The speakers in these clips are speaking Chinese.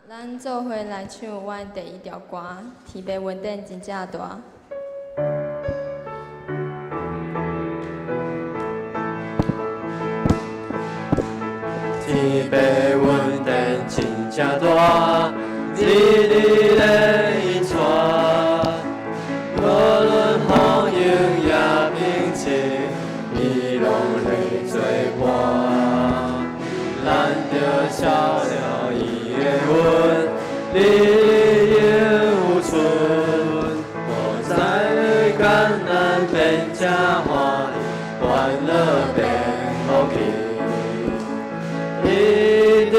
咱做伙来唱我的第一条歌，天边稳定真正大。天边稳定真正大，日日咧引带，无论风雨也平静，伊拢会作伴。咱着照了伊的阮，日日有存。无知艰难变正欢喜，欢乐变福气。一直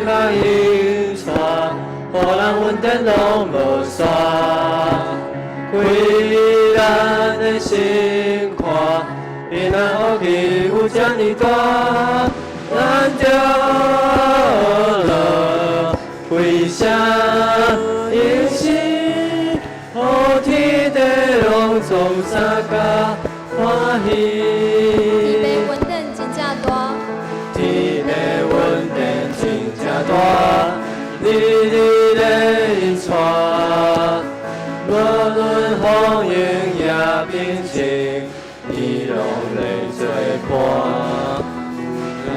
较引带，互人稳定拢无煞。开咱的心看，平安福气有遮尼大，咱着乐。为啥因是好天地拢总相甲欢喜？天边稳定真正大。天的稳定真正大，日日咧引带，无论风雨也平静，伊拢咧作伴。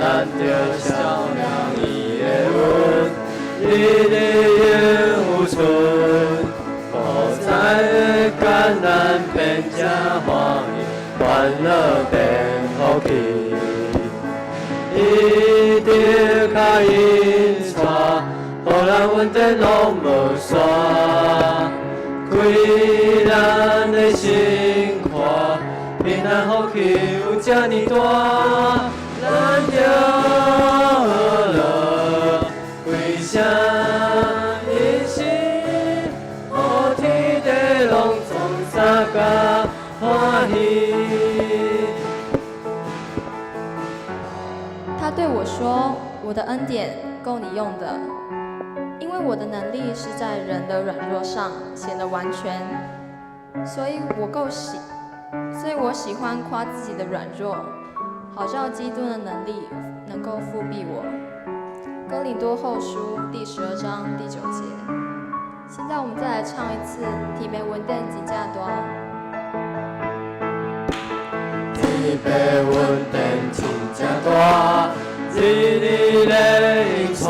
咱着照亮伊的阮，日日有存。无知的艰难变正欢喜，欢乐变福气。一直较引带，互人稳定拢无煞。开咱的心看，平安福气有遮尼大，咱着乐。为啥因是好天地拢总相甲欢喜？他对我说：“我的恩典够你用的，因为我的能力是在人的软弱上显得完全，所以我喜欢夸自己的软弱，好叫基督的能力能够复庇我。”哥林多后书第12章第9节。现在我们再来唱一次《天边稳定真正大》。天边稳定真正大，日日咧引带，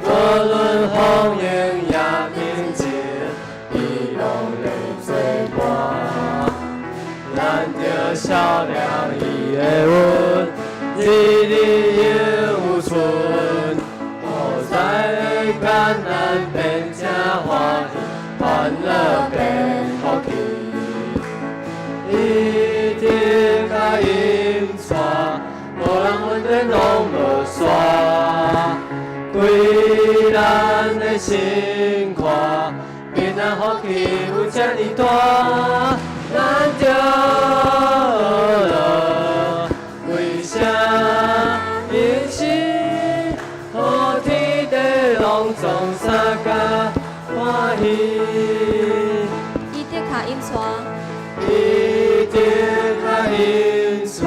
无论风雨也平静，伊拢咧作伴。咱着照亮伊的阮，日日有存。无知的艰难变正欢喜，欢乐变福气。一直较引带，无人稳定拢无煞。开咱的心看，平安福气有遮尼大，咱着乐。为啥因是好天地拢总相甲欢喜？一直较引带。一直较引带，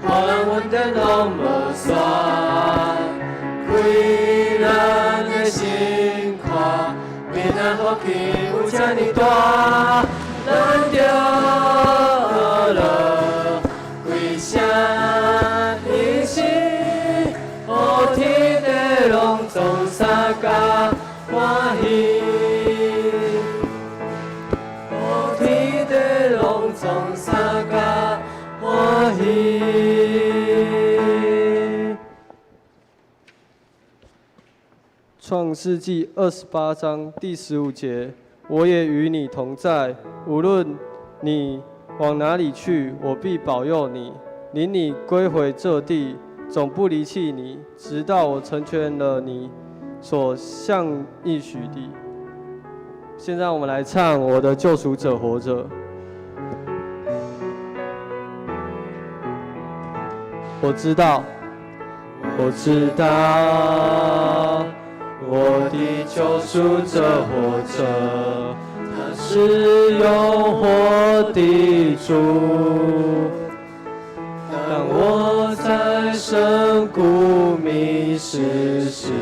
互人稳定拢无煞。开咱的心看，平安福气有遮尼大，咱着乐。为啥因是好天地拢总相甲欢喜？总相甲欢喜。创世纪28章第15节，我也与你同在，无论你往哪里去，我必保佑你，领你归回这地，总不离弃你，直到我成全了你所向应许的。现在我们来唱我的救赎者活着。我知道，我的救赎者活着，他是永活的主。当我在深谷迷失时，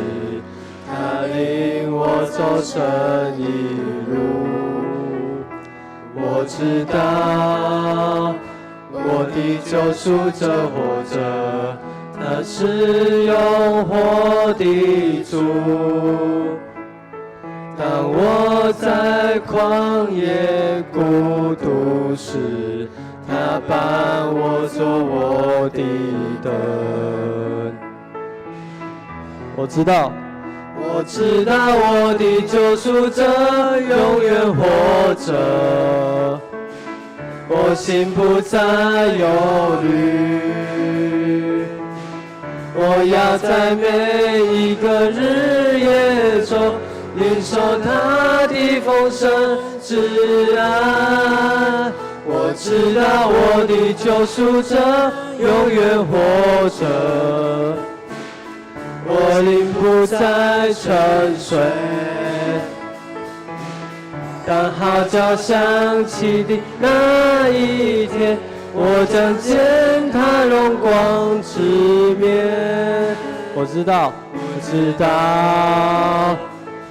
他领我走这一路。我知道我的救赎者活着，他是永活的主。当我在旷野孤独时，他伴我做我的灯。我知道我的救赎者永远活着，我心不再忧虑。我要在每一个日夜中领受他的丰盛之爱。我知道我的救赎者永远活着，我灵不再沉睡。当号角响起的那一天，我将见他荣光之面。我知道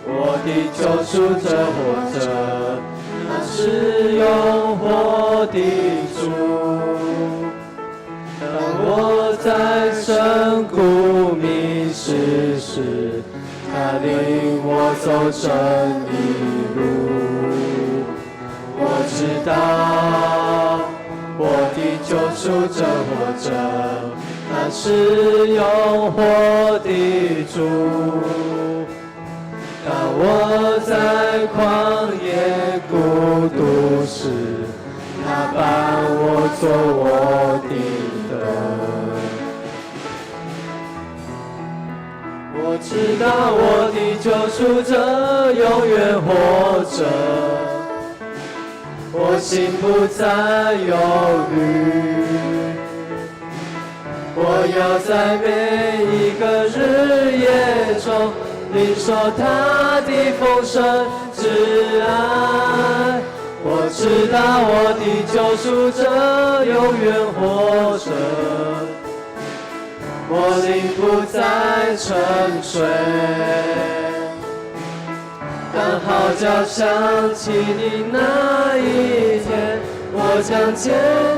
我的救赎者活着，他是永活的主。当我在深谷迷失时，他领我走正义路。我知道我的救赎者活着，他是永活的主。当我在旷野孤独时，他伴我做我的灯。我知道我的救赎者永远活着，我心不再忧虑。我要在每一个日夜中领受他的丰盛之爱。我知道我的救赎者永远活着，我灵不再沉睡。当号角响起的那一天，我将见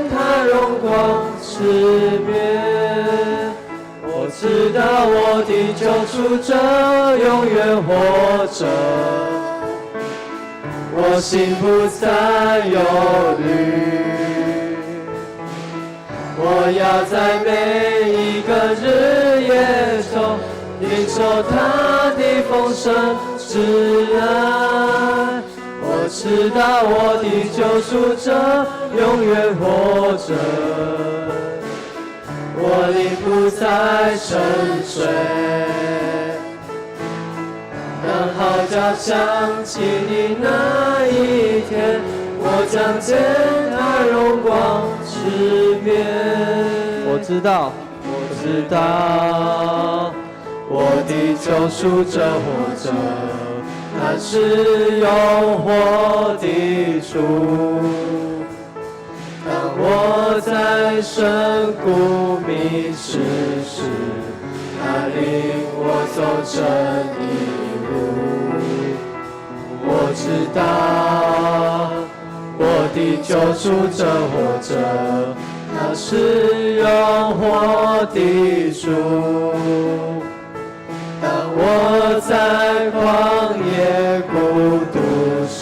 他荣光之面。我知道我的救赎者永远活着，我心不再忧虑。我要在每一个日夜中领受他的丰盛之爱。我知道我的救赎者永远活着，我灵不再沉睡。当号角响起的那一天，我将见他荣光之面。我知道我的救赎者活着，他是永活的主。当我在深谷迷失时，他领我走正义路。我知道我的救赎者活着，他是永活的主。当我在旷野孤独时，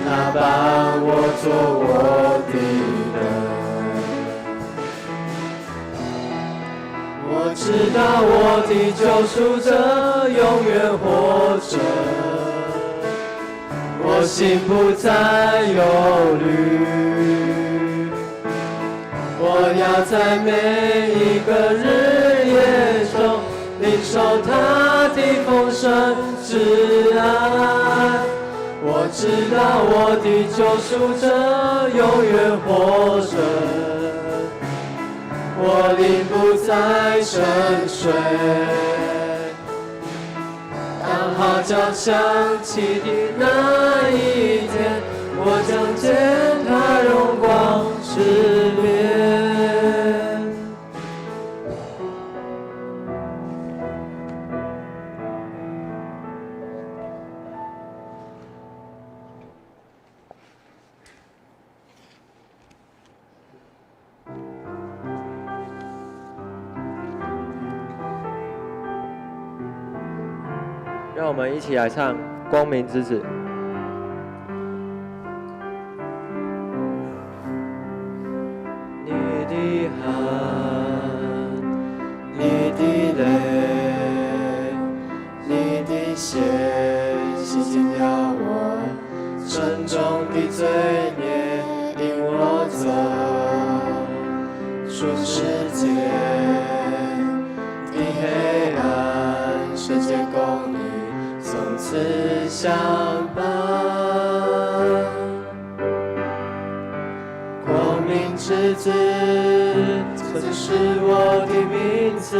他伴我做我的灯。我知道我的救赎者永远活着，我心不再忧虑。我要在每一个日夜中领受他的丰盛之爱。我知道我的救赎者永远活着，我灵不再沉睡。当号角响起的那一天，我将见他荣光之面。让我们一起来唱《光明之子》。你的汗，你的泪，你的血，洗净了我沉重的罪孽，引我走出世界的黑暗，世界公义从此相伴。光明之子，这就是我的名字，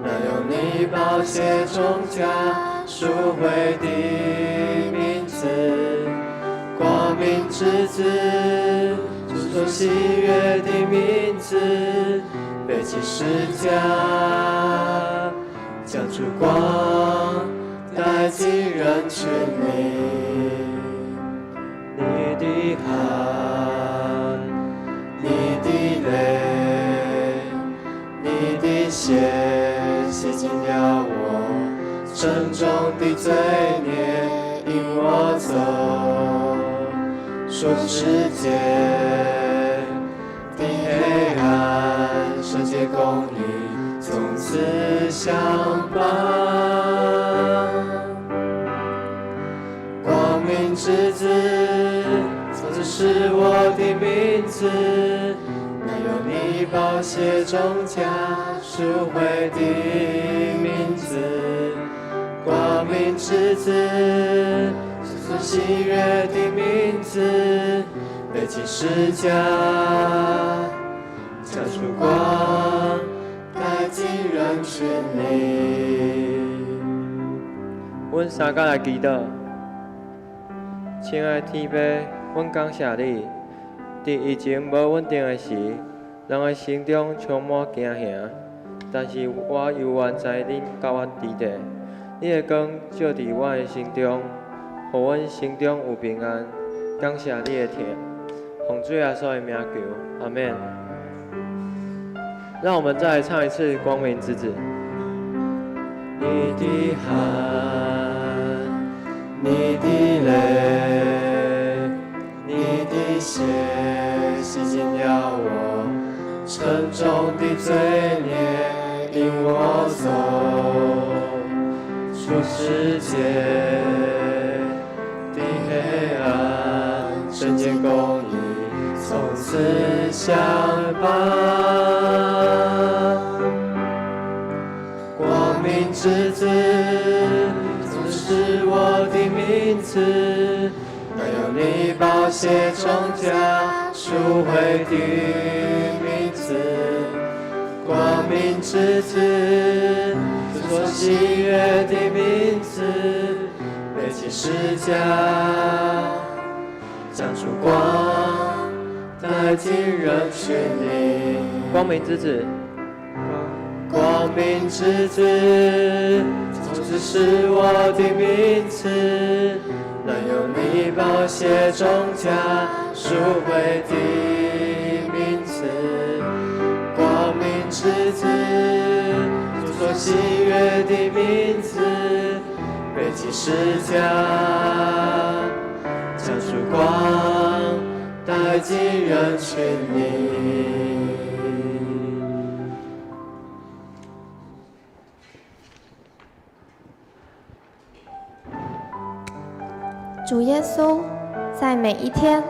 那由你宝血中加赎回的名字。光明之子，主所喜悦的名字，背起十架，将烛光带进人群里。你的汗，你的泪，你的血，洗净了我沉重的罪孽，引我走出世界的黑暗，世界公义从此相伴。光明之子，这是我的名字，那由你宝血中加赎回的名字。光明之子，是所喜悦的名字，背起十架，将烛光带进人群里。阮三个来祈祷。亲爱的天父，阮感谢你，在疫情无稳定的时，人的心中充满惊吓。但是我犹原知恁甲我伫地，你的光照伫我的心中，互阮心中有平安。感谢你的疼，奉主耶稣的名求，阿们。让我们再来唱一次《光明之子》。你的汗，你的泪，你的血，洗净了我沉重的罪孽，引我走出世界的黑暗，圣洁公义从此相伴。光明之子，这是我的名字，那由你宝血中加赎回的名字。光明之子，是所喜悦的名字，背起十架，将烛光带进人群里。光明之子，光明之子，从此是我的名字，那由你宝血中加赎回的名字。光明之子，主所喜悦的名字，背起十架，将烛光带进人群里。主耶稣，在每一天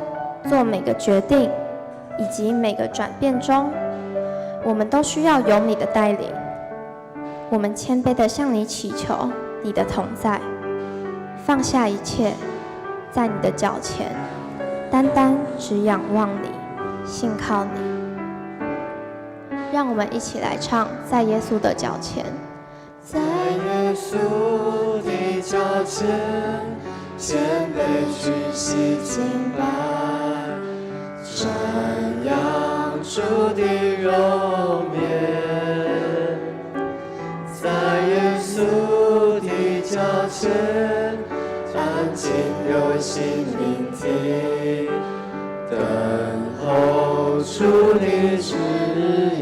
做每个决定以及每个转变中，我们都需要有你的带领。我们谦卑地向你祈求你的同在，放下一切，在你的脚前，单单只仰望你，信靠你。让我们一起来唱《在耶稣的脚前》。在耶稣的脚前，谦卑屈膝敬拜，瞻仰主的容颜。在耶稣的脚前，安静留心聆听，等候主的旨意。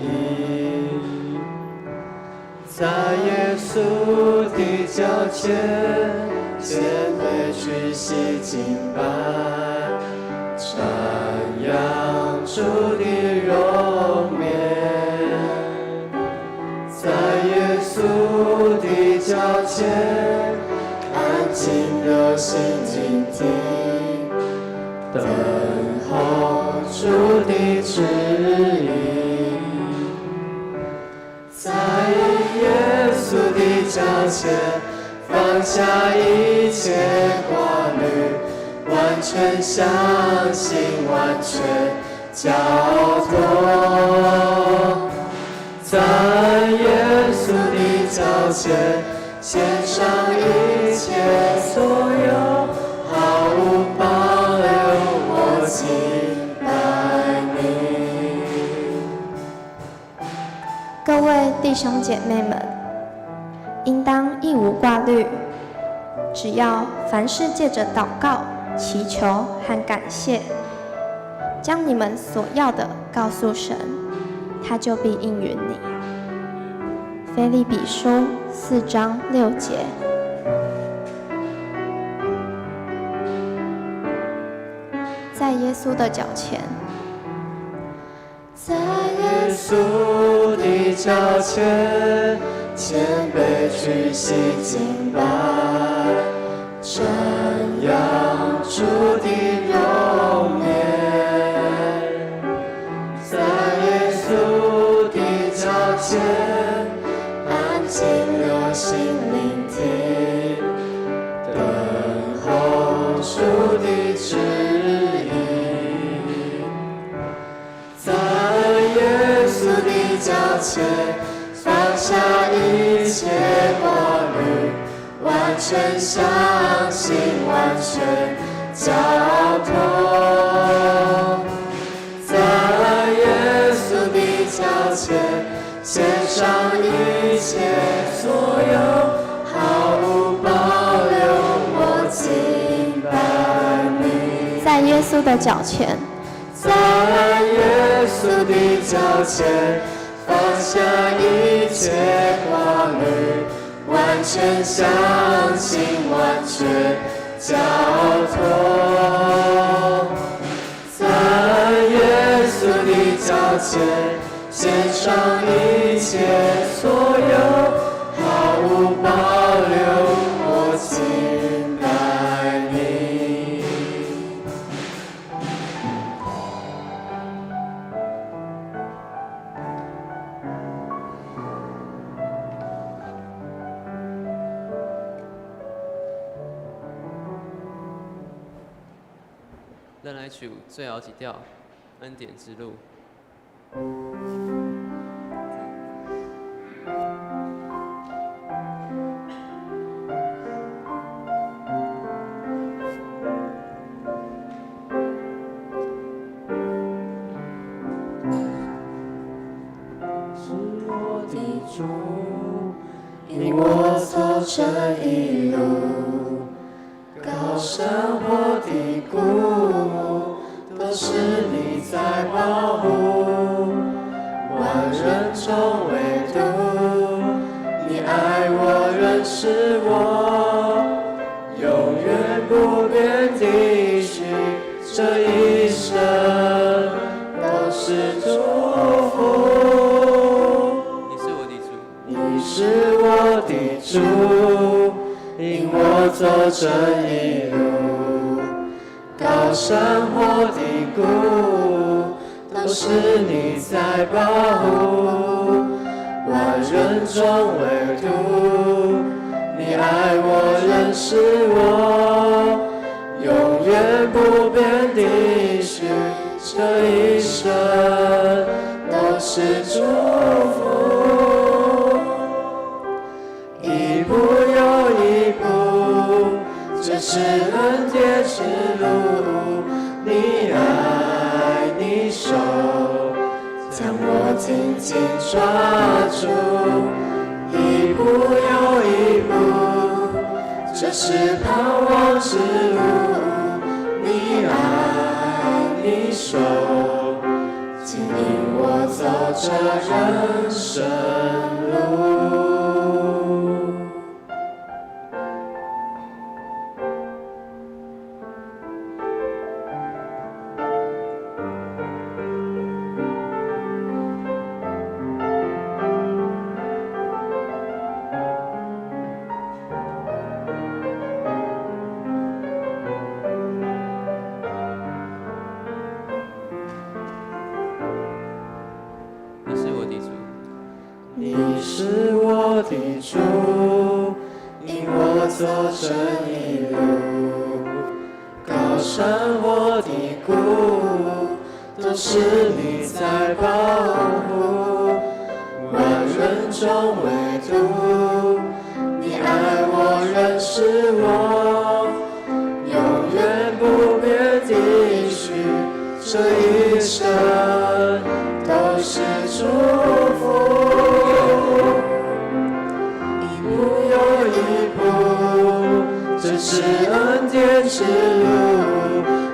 在耶稣的脚前，谦卑屈膝敬拜，瞻仰主的容颜。在耶稣的脚前，安静的心静听，等候主的指引。在耶稣的脚前，放下一切挂虑，完全相信，完全交托。在耶稣的脚前，献上一切所有，毫无保留，我敬拜你。各位弟兄姐妹们，应当一无挂虑，只要凡事借着祷告、祈求和感谢，将你们所要的告诉神，他就必应允你。腓立比书4章6节。在耶稣的脚前，在耶稣的脚前，谦卑屈膝敬拜，瞻仰主的容颜。在耶稣的脚前，安静的心聆听，等候主的指引。在耶稣的脚前，放下一切挂虑，完全相信，完全交托。在耶稣的脚前，献上一切所有，毫无保留，我敬拜你。在耶稣的脚前，在耶稣的脚前，放下一切挂虑，完全相信，完全交托。在耶稣的脚前，献上一切所有，毫无保留，我敬拜你。让来曲最好几调，恩典之路。是我的主，引我走这一路，高山或低谷，都是你在保护。万人中唯独你爱我，认识我，永远不变的许，这一生都是祝福。你是我的主，引我走这一路，高山或低谷，都是你在保护。万人中唯独你爱我，认识我，永远不变的许，这一生都是祝福。一步又一步，这是恩典之路，你爱你手，将我紧紧抓住。一步又一步，这是盼望之路，你爱你手，紧引我走这人生路。是我的主，引我走这一路。高山或低谷，都是你在保护。万人中唯独你爱我，认识我，永远不变的许，这一生都是祝福。一步又一步，这是恩典之路，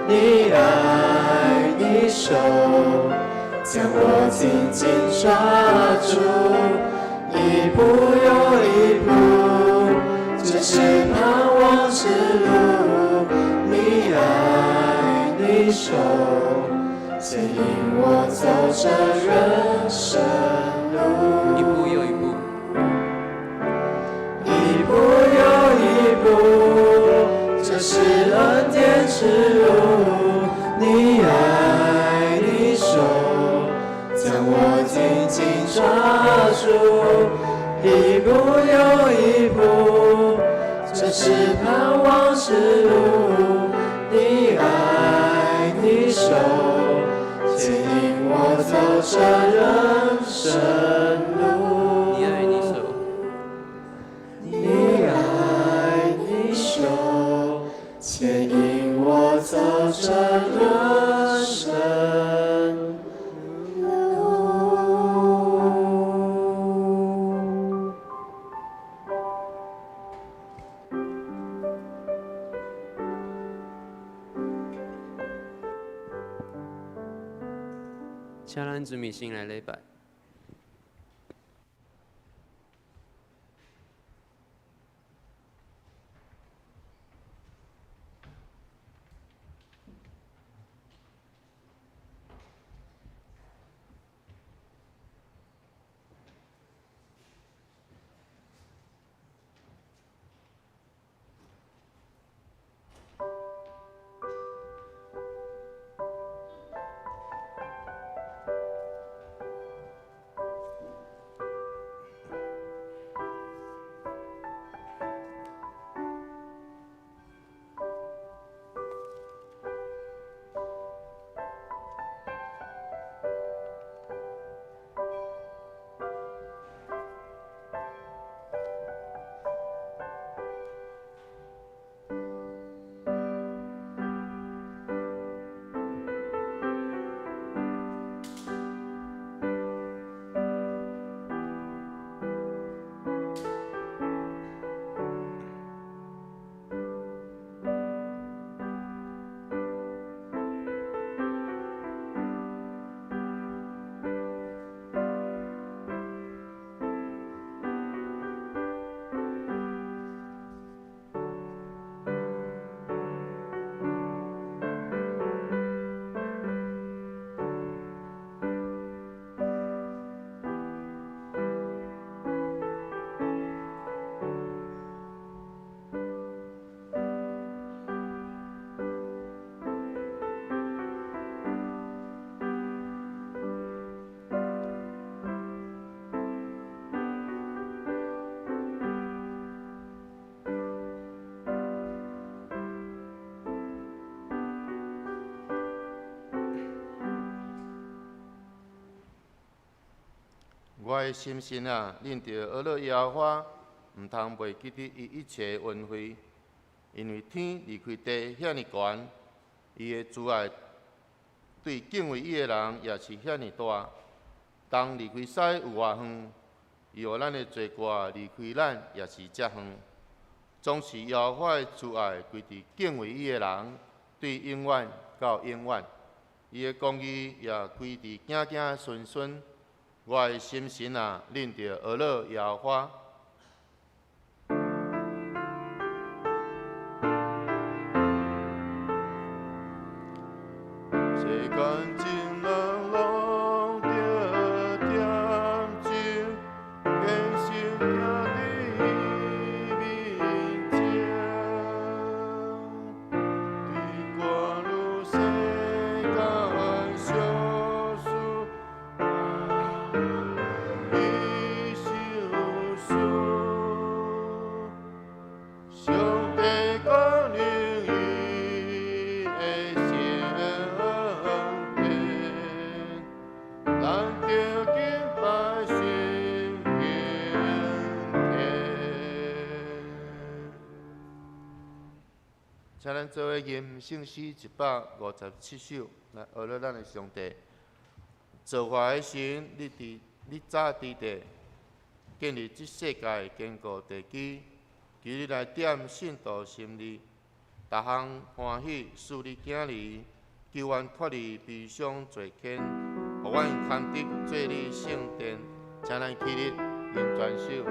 你爱你手将我紧紧抓住，一步又一步，这是盼望之路，你爱你手牵引我走这人生路，一步又一步，一步又一步，这是恩典之路，你爱你手将我紧紧抓住，一步又一步，这是盼望之路，你爱你手牵引我走这人生路，你爱你手，你爱你手牵引我走这人生路。请咱准备先来礼拜。我的心神啊，恁着学了耶和华，毋通袂记得伊一切恩惠，因为天离开地遐尼悬，伊的慈爱对敬畏伊的人也是遐尼大。当离开屎有偌远，伊互咱的罪过离开咱也是遮远。总是耶和华的慈爱归伫敬畏伊的人，对永远到永远。伊的公义也归伫子子孙孙。我的心神啊，恁着学了耶和华。世间情人拢着点酒，偏心行伫伊面前，对我如世间小事。一心请咱做伙吟圣诗157首，来学了咱的上帝。造化的神，你早伫地，建立这世界的坚固地基，求你来点信徒心里，逐项欢喜，使你囝儿，求愿脱离悲伤罪愆，互阮堪得做你圣殿，请咱起立吟全首。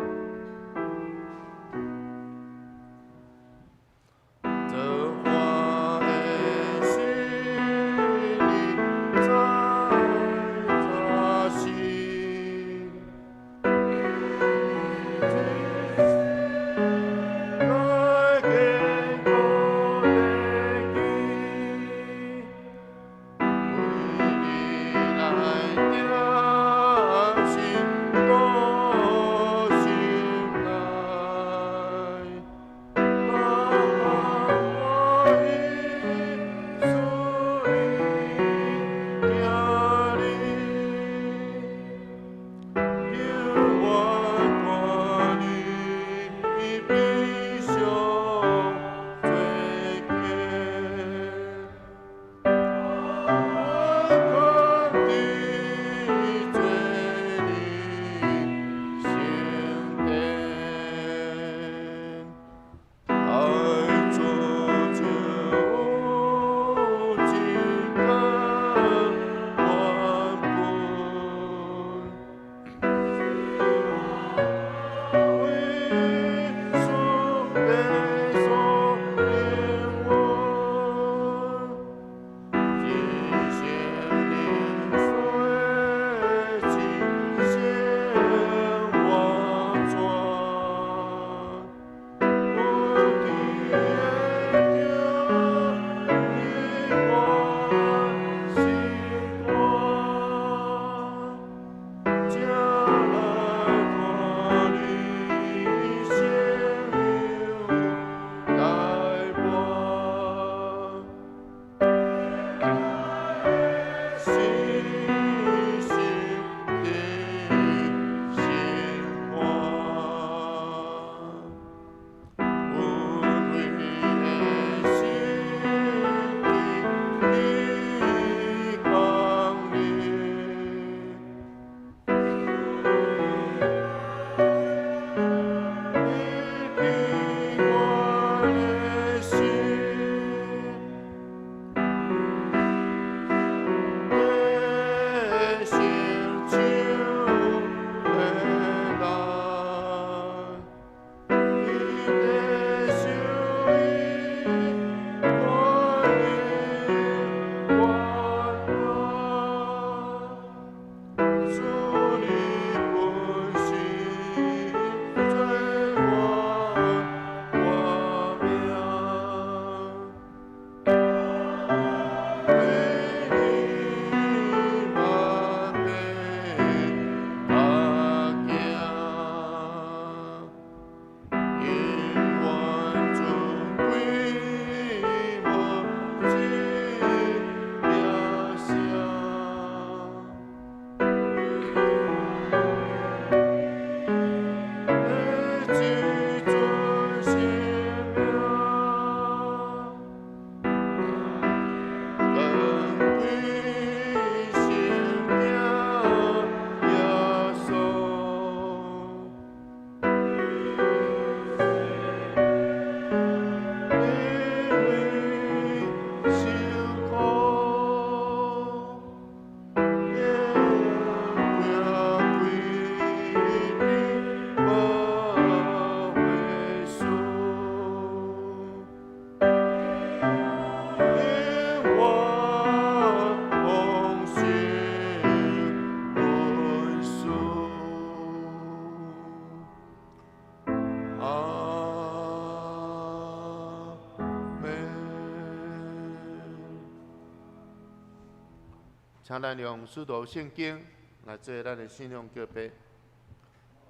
请咱用使徒圣经来做咱的信仰告白。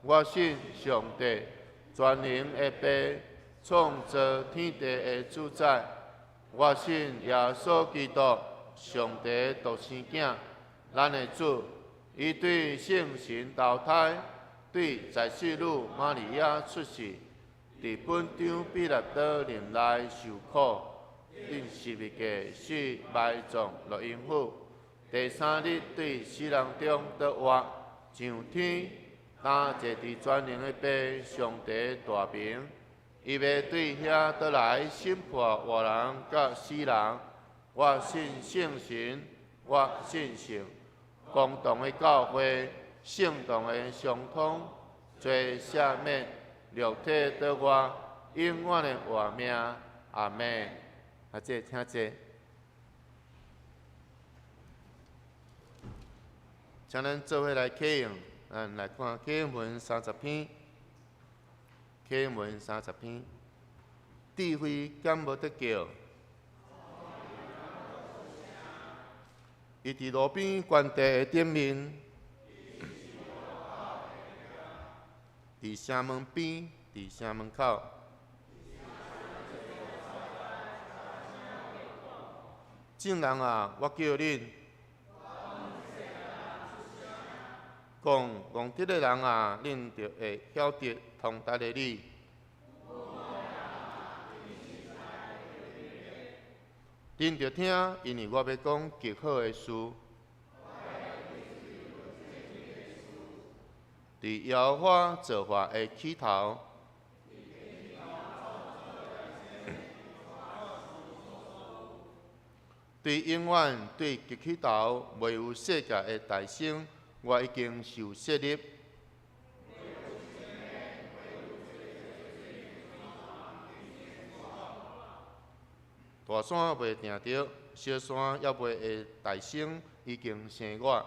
我信上帝，全能的父，创造天地的主宰。我信耶稣基督，上帝独生子，咱的主。伊对圣神投胎，对在世女玛利亚出世，伫本场彼拉多林内受苦，因12個死埋葬落陰府。第三日對死人中得活，上天擔坐佇全能的父上帝大名，伊要對遐倒來審判活人甲死人。我信聖神，我信聖，公堂的教會，聖堂的相通，罪赦免，肉體得活，永遠的活命。阿門。啊，這聽這。請咱做伙來啟用，咱來看啟用文30篇。啟用文30篇，智慧敢無得救？伊佇路邊懸地的頂面，佇城門邊，佇城門口。眾人啊，我叫恁。講得的人啊，恁就會曉得通達的理。恁就聽，因為我要講極好的事。佇耶和華造化的起頭，對永遠對極起頭未有世界的大生。我已經受設立，大山未定着，小山也未會大生，已經生我。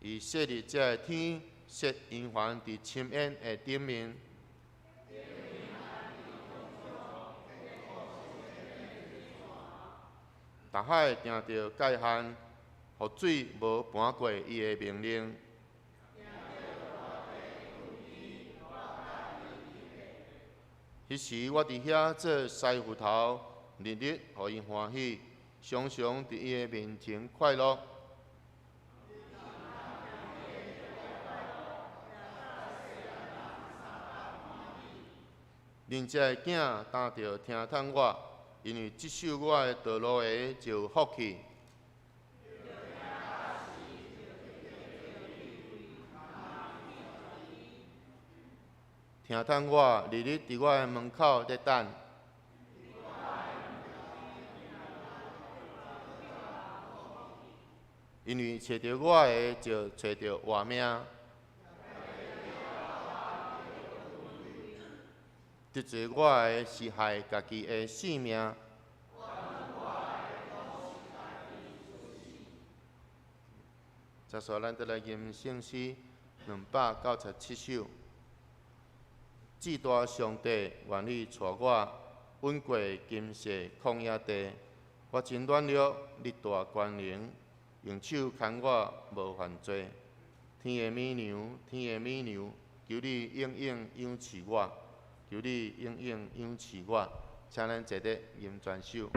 伊設立這個天，設陰環佇深淵的頂面。大海定着界限，予水無搬過伊的命令。迄時我佇遐做師傅頭，日日互伊歡喜，常常佇伊的面前快樂。恁這個囝擔着聽探我。因為接受我的道路的就有福氣。聽探我，日日佇我的門口在等。因為找到我的就找到活命。得罪我的是害家己的性命。接下咱再来吟聖詩297首。至大上帝願意帶我穩過金色曠野地，我真軟弱，你大權能，用手牽我無犯罪。天的美娘，天的美娘，求你永永養持我。求你永永養持我，請咱坐咧吟全首。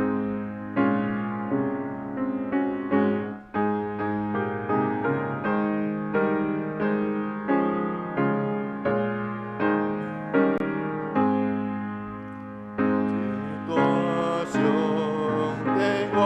我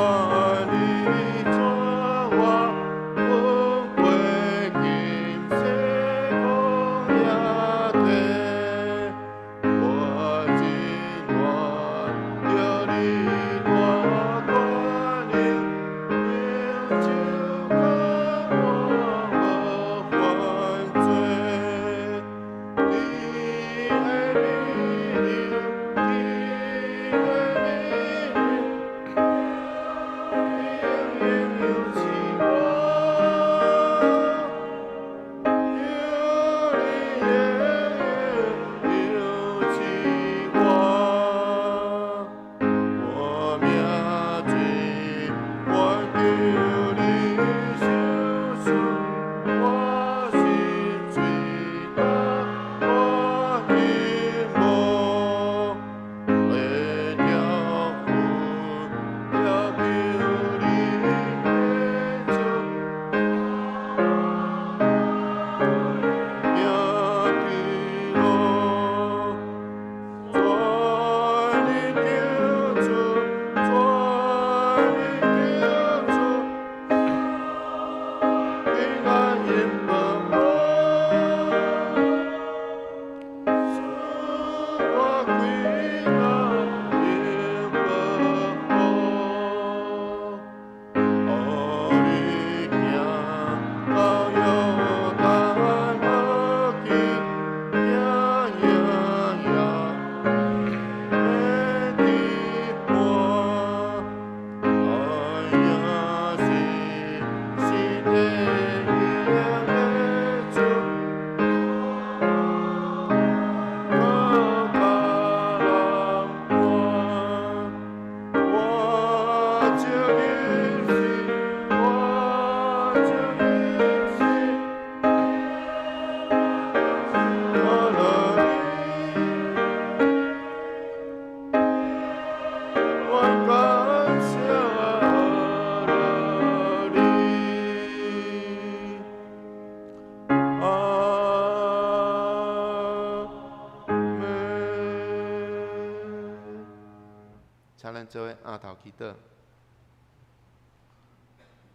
做伙额头祈祷。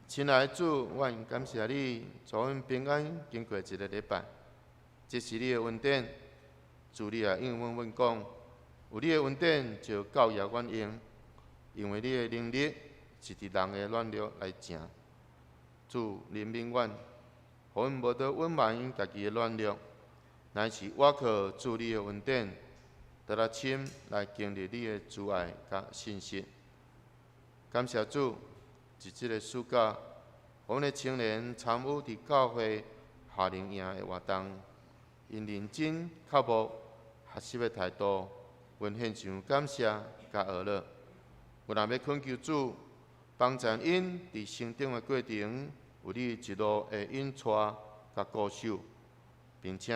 亲爱的主，阮感谢你，祝阮平安经过一个礼拜。这是你的恩典，主你也应阮讲，有你的恩典就教育阮用，因为你的能力是伫人的软弱来成。主怜悯阮，互阮无得隐瞒家己的软弱，乃是倚靠主你的恩典，得来深来经历你的慈爱甲信实。感谢主。是即个暑假，阮的青年参与伫教会夏令营的活动，因认真刻薄学习的态度，阮献上感谢甲学乐。阮也要恳求主帮助因伫成长的过程，有你一路的引带甲固守，并且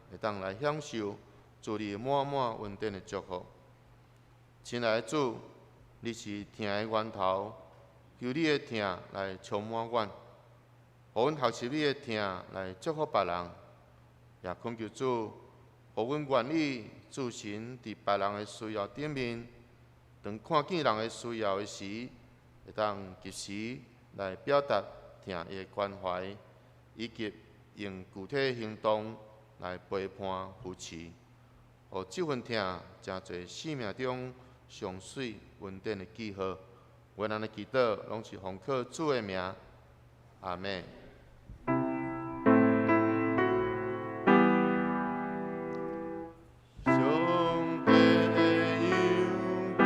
会当来享受主你满满恩典的祝福。亲爱的主，你是疼的源头。由你的疼来充满阮，互阮学习你的疼来祝福别人，也恳求主，互阮愿意自身伫别人的需要顶面，当看见人的需要的时，会当及时来表达疼的关怀，以及用具体的行动来陪伴扶持，互这份疼真侪生命中上水稳定的记号。阮安尼祈祷，拢是奉靠主的名，阿门。上帝的忧歌，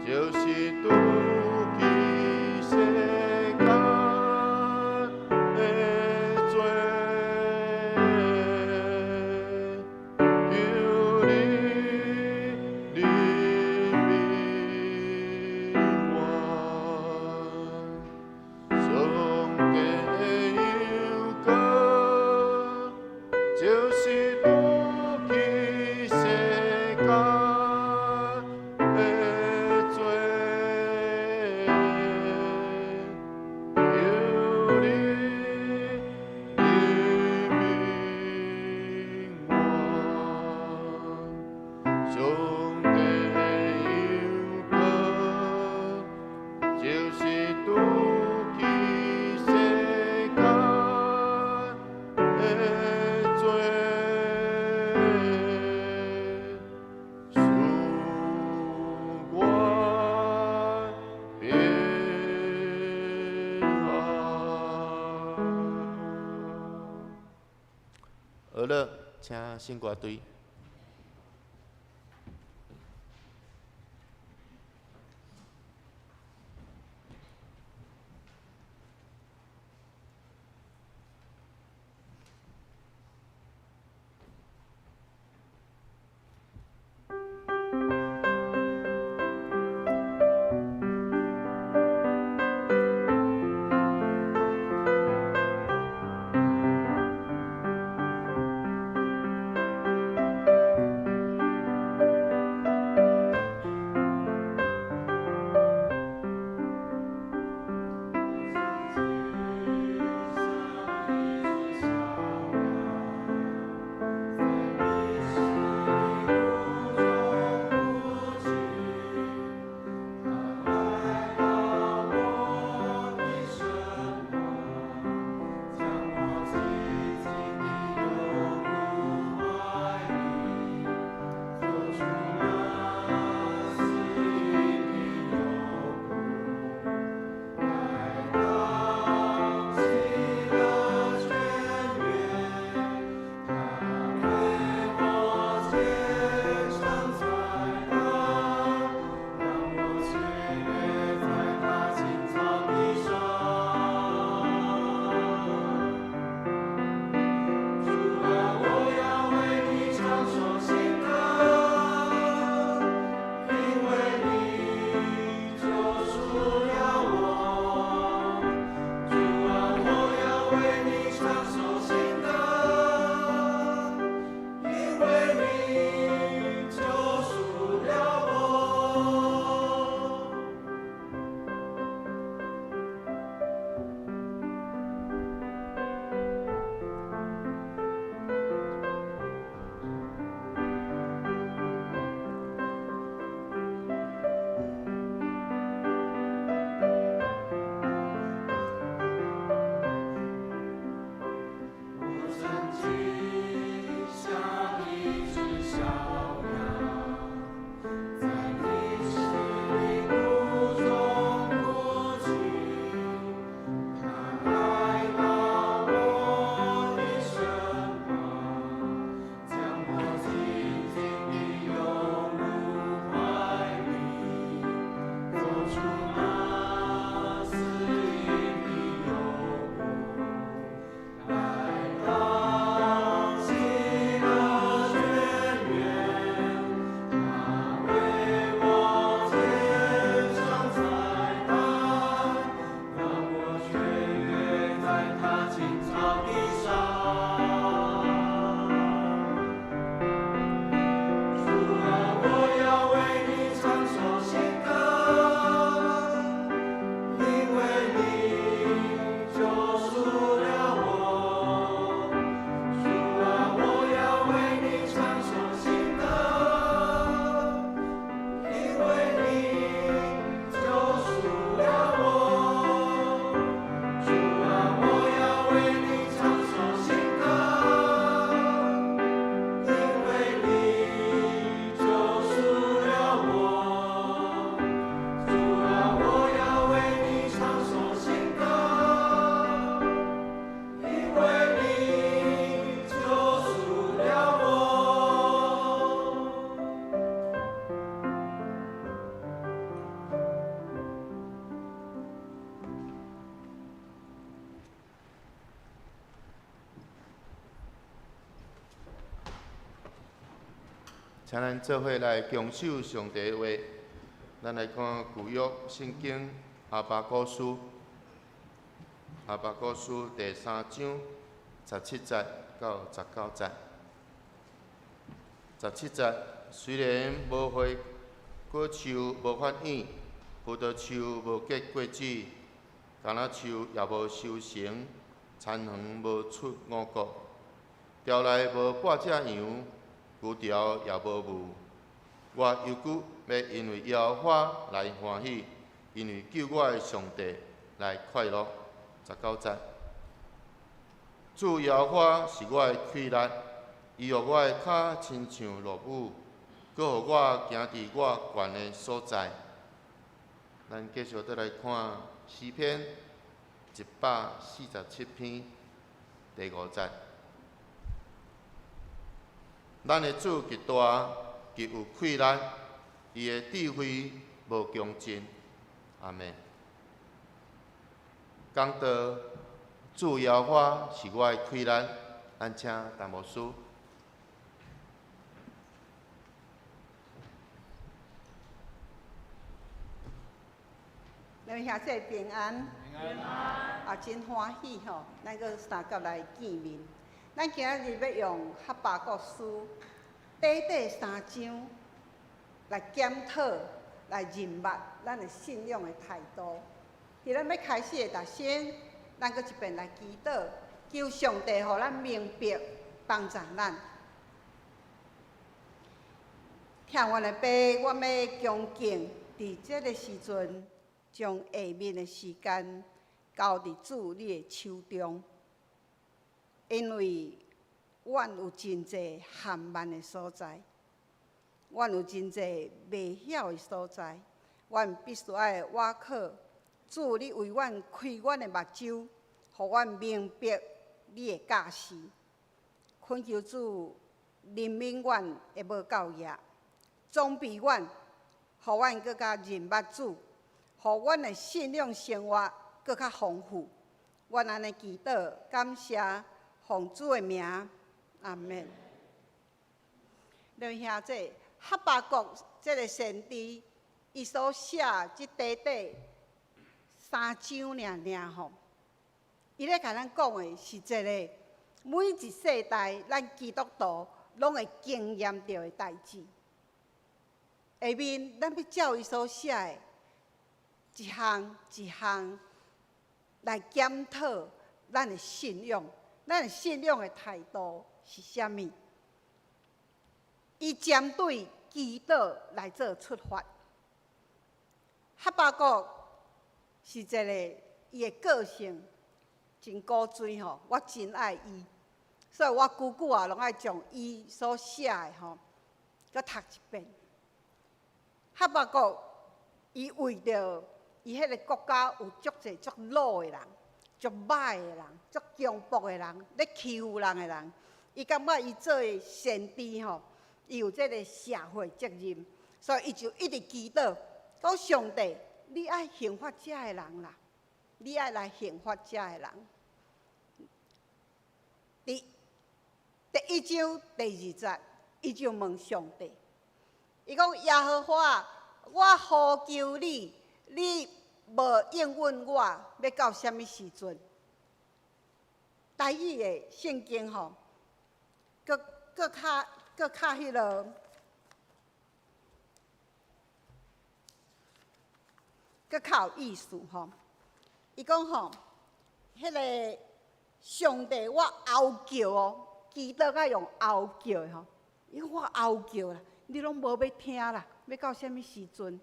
就是拄起世间的罪，求你怜悯我。上帝的忧歌，就是拄起世间的罪，求你怜悯我。上帝的忧歌，就是拄起世间的罪，使我平安。好了，请新歌队。请咱做伙来强守上帝的话。咱来看旧约圣经哈巴谷书，哈巴谷书第3章17节到19节。17节，虽然无花果树无发芽，葡萄树无结果子，橄榄树也无收成，田园无出五谷，巢内无半只羊，牛条也无母。我犹豫要因为耶和华来欢喜，因为救我的上帝来快乐。19节，主耶和华是我的气力，伊予我的脚亲像落雨，佮予我行伫我悬的所在。咱继续再来看诗篇147篇第5节。咱的主极大，极有气力，伊的智慧无穷尽。阿门。讲到主耶和华是我的气力，咱请陈牧师。咱兄弟平安，平安，也真欢喜吼，咱个三甲来见面。咱今日要用哈巴谷书短3章来检讨、来认目咱的信仰的态度。伫咱要开始的先，咱搁一遍来祈祷，求上帝互咱明白，帮助咱。听阮的爸，我要恭敬伫这个时阵。将下面的时间交伫主你的手中，因为阮有真侪含慢的所在，阮有真侪袂晓的所在，阮必须要挖靠主你为阮开阮的目睭，互阮明白你的教示。恳求主怜悯阮的无够业，装备阮，互阮更加认捌主。互阮的信仰生活更较丰富，阮安尼祈祷，感谢奉主的名，阿门。两兄弟，哈巴谷这个先知，伊所写即短3章尔吼，伊咧甲咱讲的是一个每一世代咱基督徒拢会经验到的代志。下面咱要照伊所写的。一项一项来检讨咱的信仰，咱的信仰的态度是啥物？伊针对祈祷来做出发。哈巴谷是一个伊的个性真古锥吼，我真爱伊，所以我久久啊拢爱将伊所写的吼，搁读一遍。哈巴谷伊为着伊迄个国家有足侪足老的人、足歹的人、足强迫的人、咧欺负人的人，伊感觉伊做先知吼，伊有这个社会责任，所以伊就一直祈祷，讲上帝，你爱刑罚遮的人啦，你爱来刑罚遮的人。第1章第2节，伊就问上帝，伊讲耶和华，我呼求你。你无应允我，要到什么时阵？台语的圣经吼，搁较迄落，搁较有意思吼。伊讲吼，迄个上帝我嗷叫哦，祈祷甲用嗷叫的吼，伊讲我嗷叫啦，你拢无要听啦，要到什么时阵？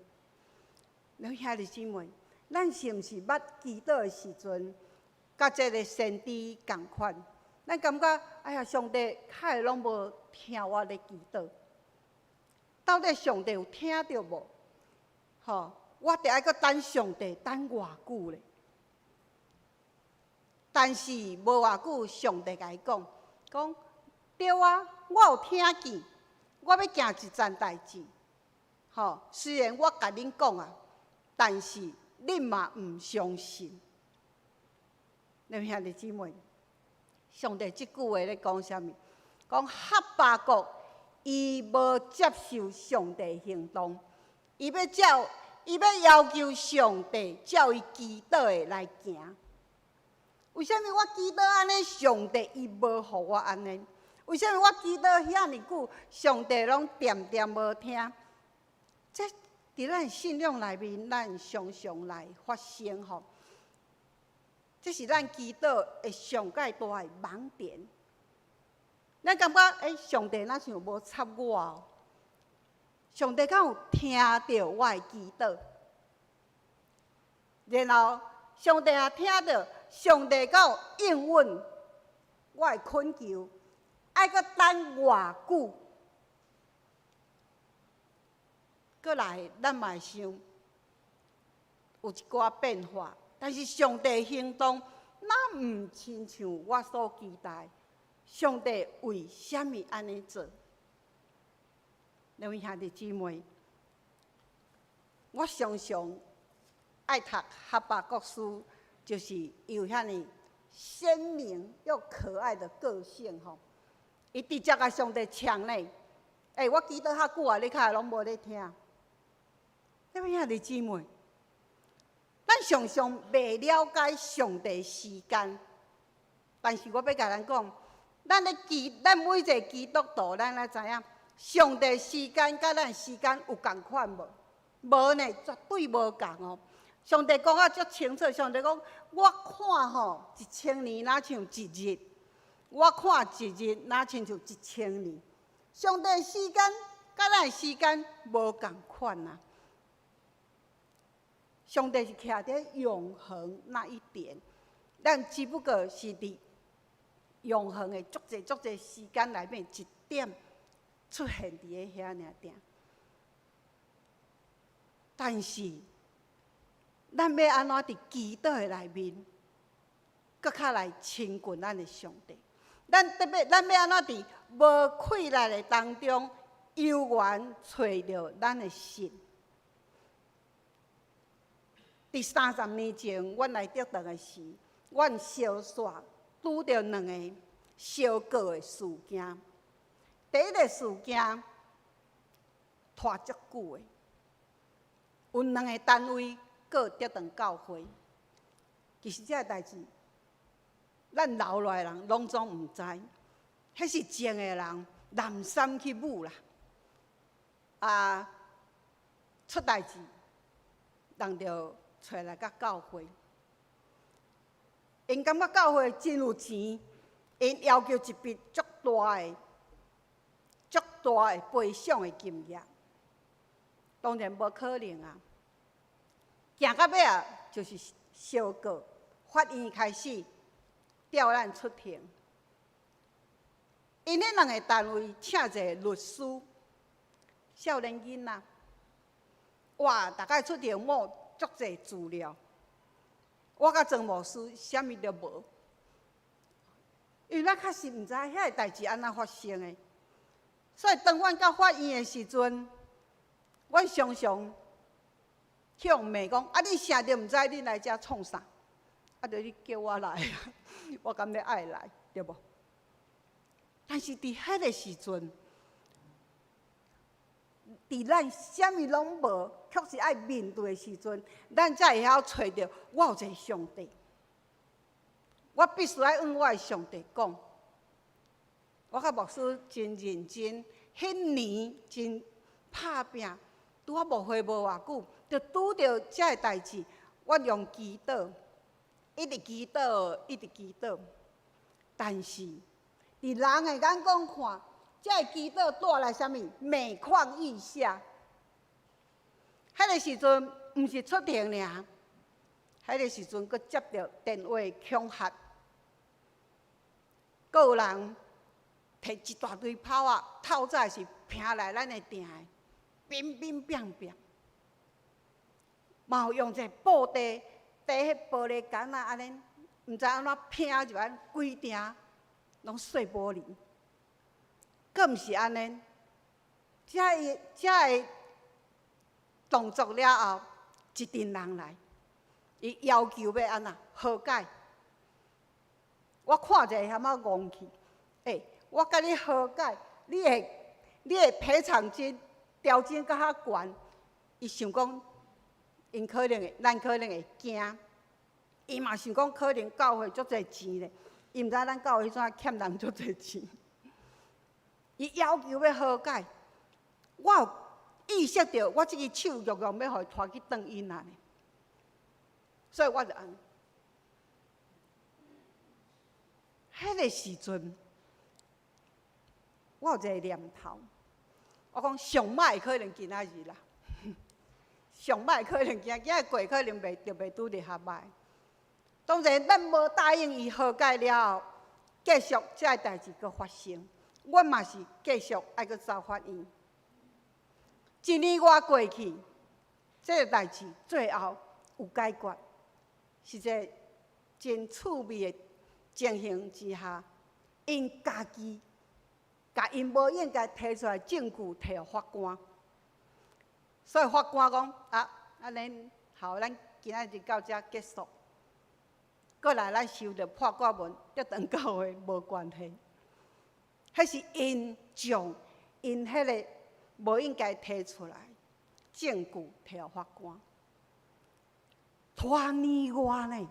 咱兄弟姊妹，咱是毋是捌祈祷的时阵，甲这个先知共款？咱感觉，哎呀，上帝较拢无听我咧祈祷，到底上帝有听到无？吼，我得爱搁等上帝等偌久咧？但是无偌久，上帝甲伊讲，对啊，我有听见，我要行一件代志。吼，虽然我甲恁讲啊。但是恁嘛唔相信，恁兄弟姊妹，上帝即句话咧讲啥物？讲哈巴谷伊无接受上帝行动，伊要要求上帝照伊祈祷的来行。为什么我祈祷安尼，上帝伊无互我安尼？为什么我祈祷遐尼久，上帝拢点点无听？这伫咱信仰内面，咱常常来发生吼。这是咱祈祷的上界大的盲点。咱感觉上帝哪像无插我哦？上帝敢有听到我的祈祷？然后上帝也听到，上帝敢有应允我的恳求？爱搁等偌久？搁来，咱嘛想有一寡变化，但是上帝行动，哪毋亲像我所期待？上帝为什么安尼做？两位兄弟姊妹，我常常爱读哈巴谷书，就是有遐尼鲜明又可爱的个性吼。伊直接甲上帝呛呢，我祈祷遐久啊，你较拢无咧听。两位兄弟姊妹，咱常常袂了解上帝时间，但是我要甲咱讲。咱每一个基督徒，咱来知影，上帝时间甲咱时间有共款无？无呢，绝对无共哦。上帝讲啊足清楚，上帝讲，我看吼，1000年哪像一日；我看一日哪亲像1000年。上帝时间甲咱时间无共款啊。上帝是徛伫永恒那一点，咱只不过是伫永恒的足侪时间内面一点出现伫遐尔定，但是咱要安怎伫祈祷的内面，搁较来亲近咱的上帝？咱要安怎伫无困难的当中，悠远找到咱的神？伫30年前，阮来德堂的时，阮小煞。拄着两个相告的事件。第一个事件拖足久的，有两个单位告德堂教会。其实这个代志，咱老来人拢总毋知，迄是前的人南山去舞啦，出代志，人就找来甲教会。因感觉教会真有钱，因要求一笔足大的赔偿的金额，当然无可能啊！行到尾啊，就是相告，法院开始调咱出庭。因迄两个单位请一个律师，少年囡仔，哇，大概出庭摸足侪资料。我甲庄牧师啥物都无，因为咱确实毋知遐个代志安怎发生的，所以当阮到法院的时阵，阮常常向骂讲：啊，你啥都毋知，你来遮创啥？啊，着你叫我来啊，我敢要爱来，对无？但是伫迄个时阵，伫咱啥物拢无，确实爱面对的时阵，咱才会晓找到我有一个上帝。我必须爱向我的上帝讲，我甲牧师真认真，迄年真拍拼，拄啊无花无偌久，就拄着这个代志。我用祈祷，一直祈祷，但是伫人的眼光看，这个祈祷带来啥物？每况愈下。迄个时阵，毋是出庭尔，迄个时阵，佫接到电话恐吓，佫有人摕一大堆炮啊，透早是拼来咱的店的，乒乒乓乓，嘛有用一个布袋，迄玻璃杆啊，安尼，毋知安怎拼入安，规定拢碎玻璃。佫毋是安尼，这个动作了后，一群人来，伊要求要安怎和解。我看者嫌仔戆去，我甲你和解，你会你的皮长针条针较较悬，伊想讲，因可能会，咱可能会惊。伊嘛想讲，可能教会足侪钱咧，伊毋知咱教会迄阵欠人足侪钱。伊要求要和解，我有意识到我即个手弱弱要互伊拖去转因啊，所以我就安尼。迄个时阵，我有一个念头，我讲上歹可能今仔日啦，上歹可能今仔过可能袂拄着较歹。当然，咱无答应伊和解了后，继续这个代志搁发生，阮嘛是继续爱搁走法院。一年外过去，这个代志最后有解决，是一个真趣味的情形之下，因家己甲因无应该提出来证据摕互法官，所以法官讲安尼好，咱今仔日到这结束。过来，咱收着破挂文，甲长教会无关系。迄是因将因迄个无应该提出来证据摕互法官，拖年外呢。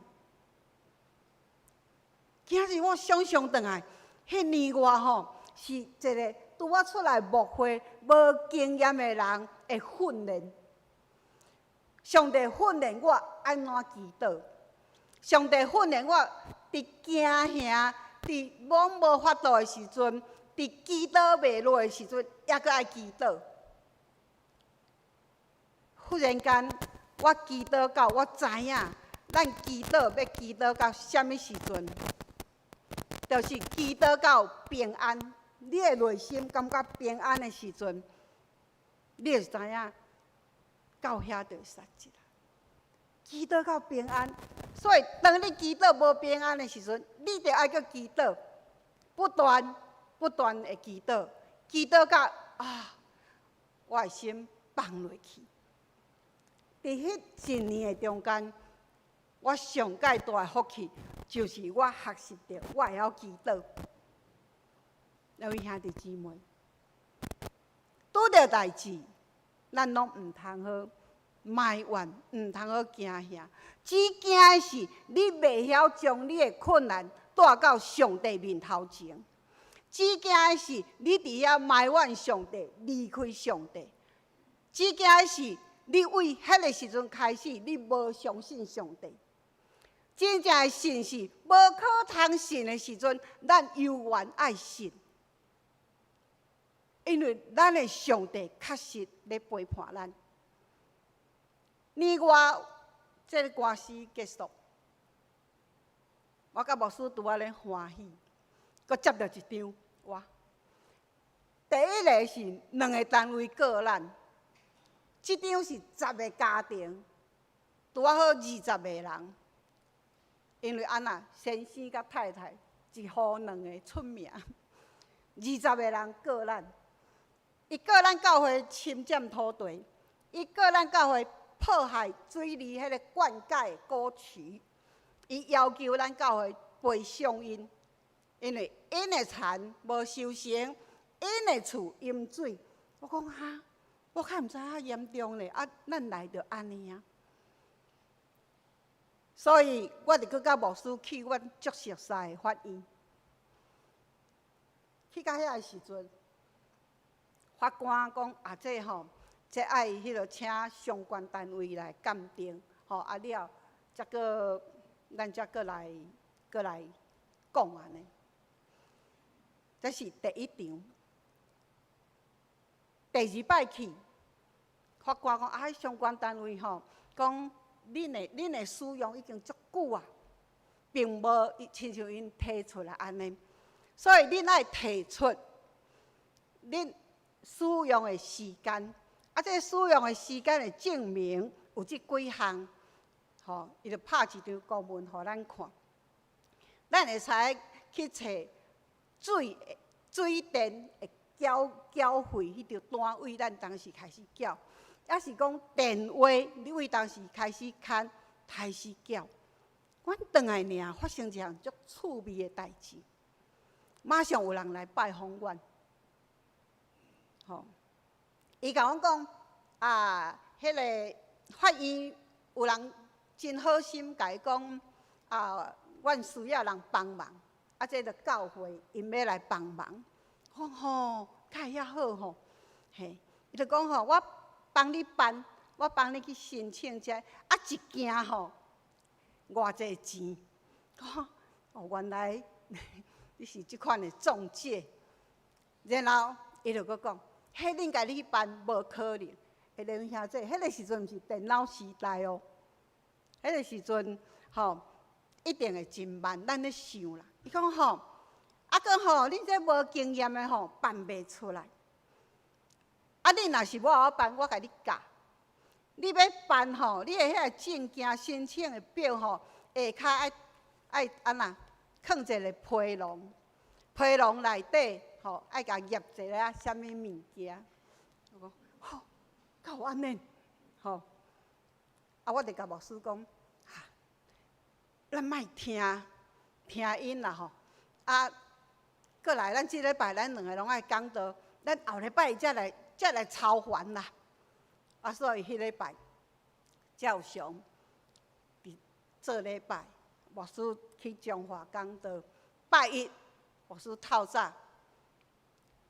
今日我想象转来，迄年外吼是一个拄我出来牧会无经验的人的训练。上帝训练我安怎祈祷。上帝训练我，伫惊吓、伫懵无法度的时阵，伫祈祷袂落的时阵，也搁爱祈祷。忽然间，我祈祷到，我知影，咱祈祷要祈祷到什么时阵？就是祈祷到平安，你的内心感觉平安的时阵，你就知影，到遐就杀一啦。祈祷到平安，所以当你祈祷无平安的时阵，你就爱去祈祷，不断的祈祷，祈祷到我的心放落去。伫迄一年的中间，我上界大的福气，就是我学习到我会晓祈祷。各位兄弟姊妹，拄着代志，咱拢毋通好埋怨，毋通好惊吓，只惊的是你袂晓将你的困难带到上帝面头前，只惊的是你伫遐埋怨上帝，离开上帝，只惊的是你为迄个时阵开始，你无相信上帝。真正的信是无可通信的时阵，咱永远爱信，因为咱的上帝确实咧陪伴咱。年外，这个官司结束，我甲牧师拄仔咧欢喜，佮接到一张哇！第一个是2个单位告咱，这张是10个家庭，拄仔好20个人，因为安那先生甲太太一夫2个出名，20个人告咱，伊告咱教会侵占土地，伊告咱教会破坏水利迄个灌溉沟渠，伊要求咱教会赔偿因，因为因的田无收成，因的厝淹水。我讲我较毋知遐严重咧，咱来着安尼啊。所以我就去甲牧师去阮足熟悉的法院，去到遐个时阵，法官讲这吼。即爱迄个请相关单位来鉴定，了才个咱才过来讲安尼。这是第一场。第2摆去，法官讲相关单位讲恁的使用已经足久啊，并无亲像因提出来安尼，所以恁爱提出恁使用的时间。这使用的时间的证明有这几项，伊就拍一张公文互咱看。咱会使去找水电的缴费迄条单位，咱当时开始缴，也是讲电话，你为当时开始开始缴。阮转来尔发生一项足趣味的代志，马上有人来拜访阮。吼，伊甲我讲啊，迄个法院有人真好心甲伊讲啊，阮需要人帮忙，啊，这个教会因要来帮忙。我讲吼，介遐好吼，嘿，伊就讲吼，我帮你办，我帮你去申请遮，啊，一件吼，偌济钱？哦，原来你是即款的中介。然后伊就搁讲，迄恁家己去办无可能。下弟兄兄姐，迄个时阵毋是电脑时代哦，迄个时阵吼，一定会真慢，咱咧想啦。伊讲吼，啊搁吼，恁这无经验的吼，办袂出来。啊，你若是要我办，我甲你教。你要办吼，你的迄个证件申请的表吼，下骹爱安那，放一个批笼，批笼内底吼爱甲镊一个啊，啥物物件？我讲吼，够安尼，吼，啊，我就甲牧师讲，咱莫听因啦吼，啊，过来，咱即礼拜咱两个拢爱讲道，咱后礼拜才来操烦啦。啊，所以迄礼拜照常伫做礼拜，牧师去中华讲道，拜一牧师透早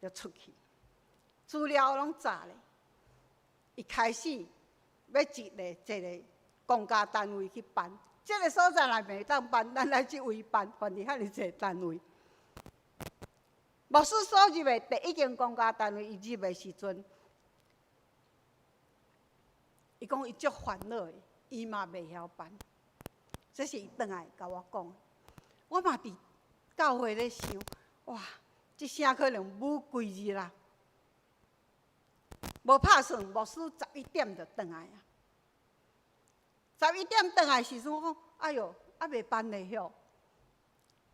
就出去，资料拢炸咧。一开始要一个公家单位去办，这个所在内袂当办，咱来即位办，反正遐尼济单位。牧师所入的第一间公家单位，伊入的时阵。伊讲伊足烦恼的，伊嘛袂晓办。这是伊转来甲我讲，我嘛伫教会咧想，哇，这声可能舞几日啦。无拍算，牧师11点就转来啊。11点转来时阵，我讲，哎哟，还袂办咧哟。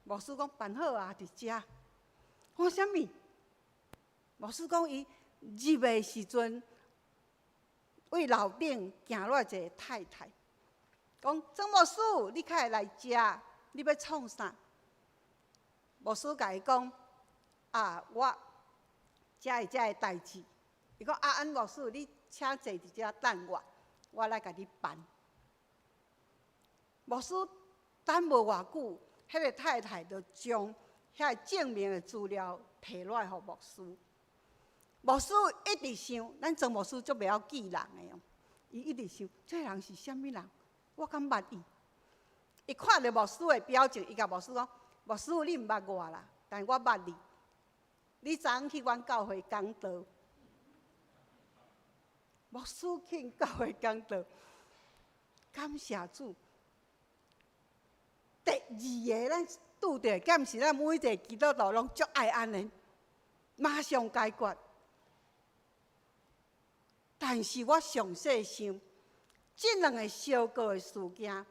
牧师讲办好啊，伫遮。我讲啥物？牧师讲伊入的时阵。为楼顶行落一个太太，讲曾牧师，你较会来食，你要创啥？牧师甲伊讲，啊，我遮的代志。伊讲啊，安牧师，你请坐伫遮等我来甲你办。牧师等无偌久，迄个太太就将遐证明的资料摕落来互牧师。牧师一直想，咱曾牧师足袂晓记人的哦。伊一直想，这人是啥物人？我敢捌伊。伊看到牧师的表情，伊甲牧师讲：“牧师，你毋捌我啦，但我捌你。你昨昏去阮教会讲道。”牧师去教会讲道，感谢主。第二个咱拄着，敢毋是咱每一个基督徒拢足爱安尼，马上解决。但是我详细想，这两个相告的事件，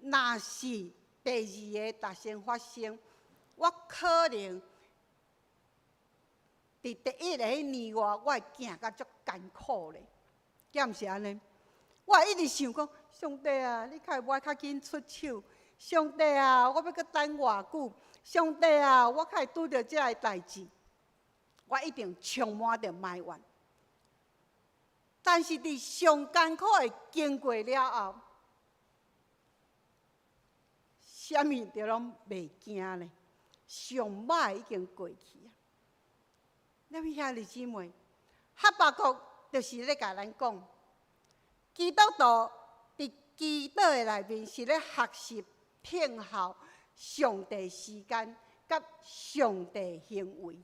若是第二个达成发生，我可能伫第一个迄年外，我会行甲足艰苦咧，敢毋是安尼？我一直想讲，上帝啊，你较会较紧出手，上帝啊，我要搁等偌久，上帝啊，我较会拄着这个代志，我一定充满着埋怨。但是伫上艰苦的经过了后，啥物就拢袂惊咧。上歹已经过去啊！咱遐弟姊妹，哈巴谷就是咧甲咱讲，基督徒伫基督的内面是咧学习听候上帝时间，甲上帝行为、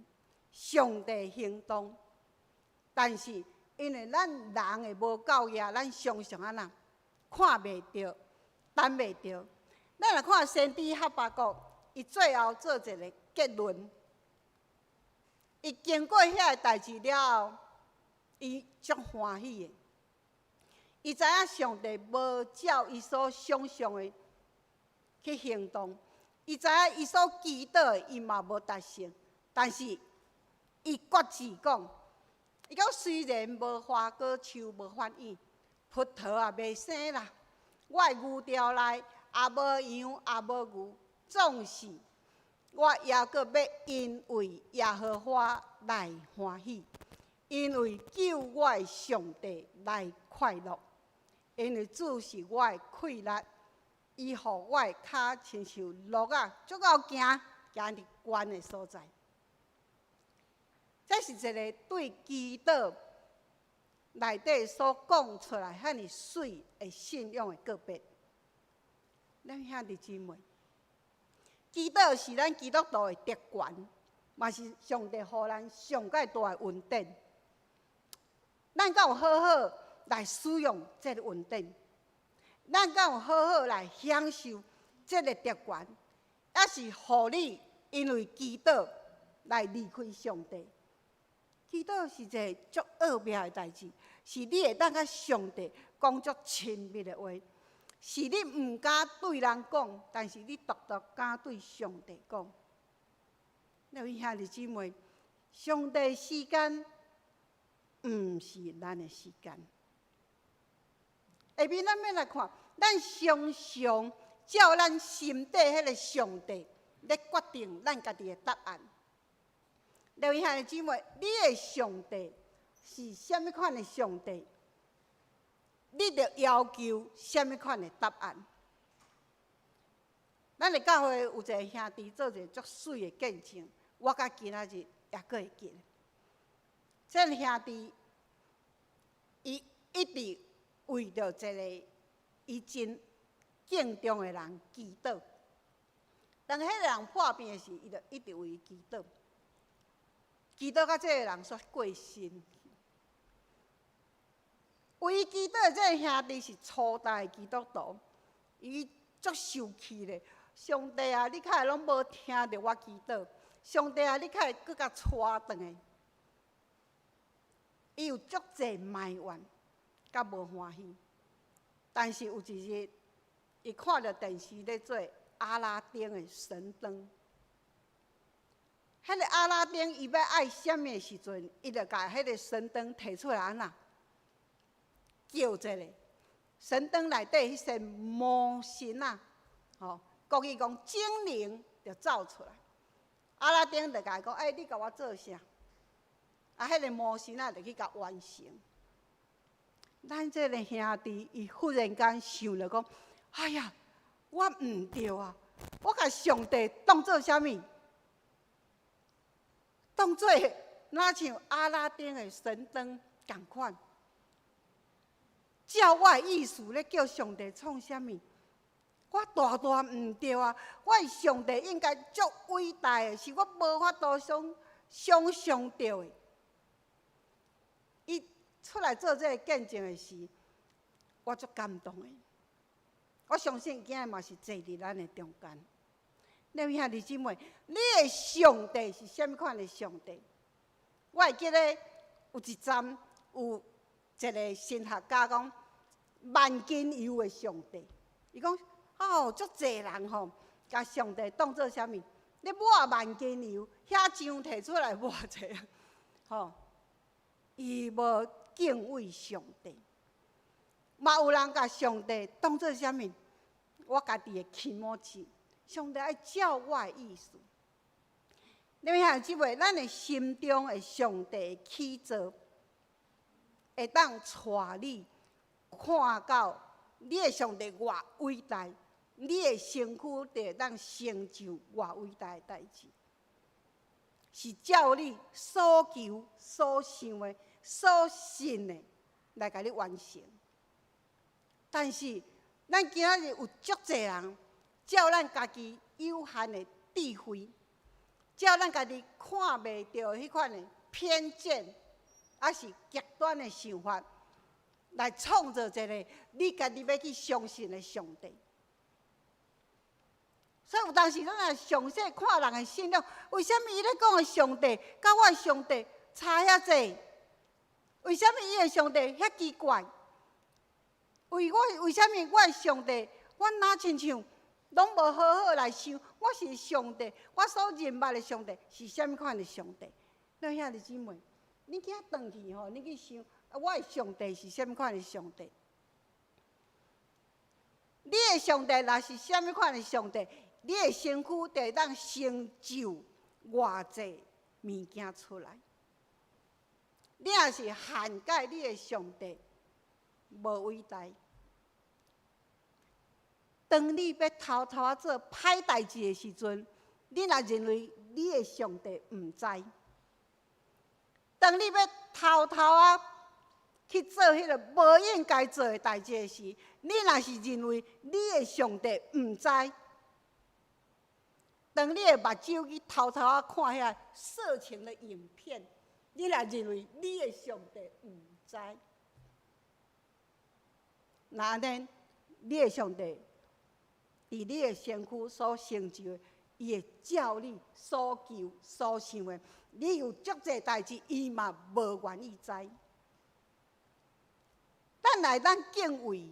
上帝行动，但是。因为咱人的无教育，咱常常安那看袂着、等袂着。咱来看先知哈巴谷，伊最后做一个结论。伊经过遐个代志了后，伊足欢喜的。伊知影上帝无照伊所想象的去行动，伊知影伊所祈祷的伊嘛无达成，但是伊决志讲。伊讲虽然无花果树无反应，葡萄也袂生啦。我的牛条内也无羊也无牛，总是我也阁要因为耶和华来欢喜。因为救我的上帝来快乐，因为主是我的快乐，伊予我的脚亲像鹿啊，足够行伫悬的所在。这是一个对基督内底所讲出来遐尼水的信仰的告别。咱兄弟姊妹，基督是咱基督徒的特权，嘛是上帝予咱上界大的恩典。咱敢有好好来使用这个恩典？咱敢有好好来享受这个特权？也是互你因为基督来离开上帝？基督是一个足奥妙的代志，是你会当甲上帝讲足亲密的话，是你毋敢对人讲，但是你独独敢对上帝讲。各位兄弟姊妹，上帝时间毋是咱的时间。下面咱要来看，咱常常照咱心底迄个上帝来决定咱家己的答案。各位兄弟姊妹，你的上帝是什么款的上帝？你着要求什么款的答案？咱的教会有一个兄弟做一个足水的见证，我甲今仔日也阁会记得。这个兄弟，伊一直为着一个伊真敬重的人祈祷。当迄个人破病的时，伊就一直为伊祈祷。祈祷甲这个人煞过身，为伊祈祷的这个兄弟是初代的基督徒，伊足受气咧。上帝啊，你开拢无听到我祈祷，上帝啊，你开搁甲带转来。伊有足济埋怨，甲无欢喜。但是有一日，伊看到电视咧做阿拉丁的神灯。迄个阿拉丁伊要爱什么的时阵，伊就甲迄个神灯摕出来安那叫一个神灯内底迄些魔神啊，国语讲精灵就走出来。阿拉丁就甲伊讲：你甲我做啥？啊，迄个魔神啊就去甲完成。咱这个兄弟，伊忽然间想了讲：哎呀，我毋对啊！我甲上帝当做啥物？当做哪像阿拉丁的神灯同款，照我的意思咧叫上帝创啥物？我大毋对啊！我的上帝应该足伟大的，是我无法度想象到的。伊出来做这个见证的时，我足感动的。我相信今日嘛是坐伫咱的中间。各位兄弟姊妹，你的上帝是什么款的上帝？我会记得有一站有一个神学家讲万金油的上帝，伊讲足济人甲上帝当做啥物？你抹万金油，遐酱摕出来抹者伊无敬畏上帝。嘛有人甲上帝当做啥物？我家己的起毛字。上帝爱照我的意思。你们兄弟姊妹，咱的心中的上帝起造，会当带你看到你的上帝偌伟大，你的身躯就会当成就偌伟大的代志，是照你所求、所想的、所信的来甲你完成。但是，咱今仔日有足济人。照咱家己有限的智慧，照咱家己看袂到迄款的偏见，还是极端的想法，来创造一个你家己要去相信的上帝。所以有当时咱也详细看人的信仰，为什么伊咧讲的上帝，甲我的上帝差遐济？为什么伊的上帝遐奇怪？为什么我的上帝，我哪亲像？拢无好好来想，我是上帝，我所认捌的上帝是什么款的上帝？咱兄弟姊妹，你今转去你去想，我的上帝是什么款的上帝？你的上帝若是什么款的上帝，你的身躯就会当成就偌济物件出来。你若是涵盖你的上帝，无伟大。当你要偷偷啊做歹代志的时阵，你若认为你的上帝毋知；当你要偷偷啊去做迄个无应该做的代志的时，你若是认为你的上帝毋知；当你的目睭去偷偷啊看遐色情的影片，你若认为你的上帝毋知。那呢，你的上帝伫你的身躯所成就的，伊会照你所求所想的。你有足侪代志，伊嘛无愿意知。咱敬畏，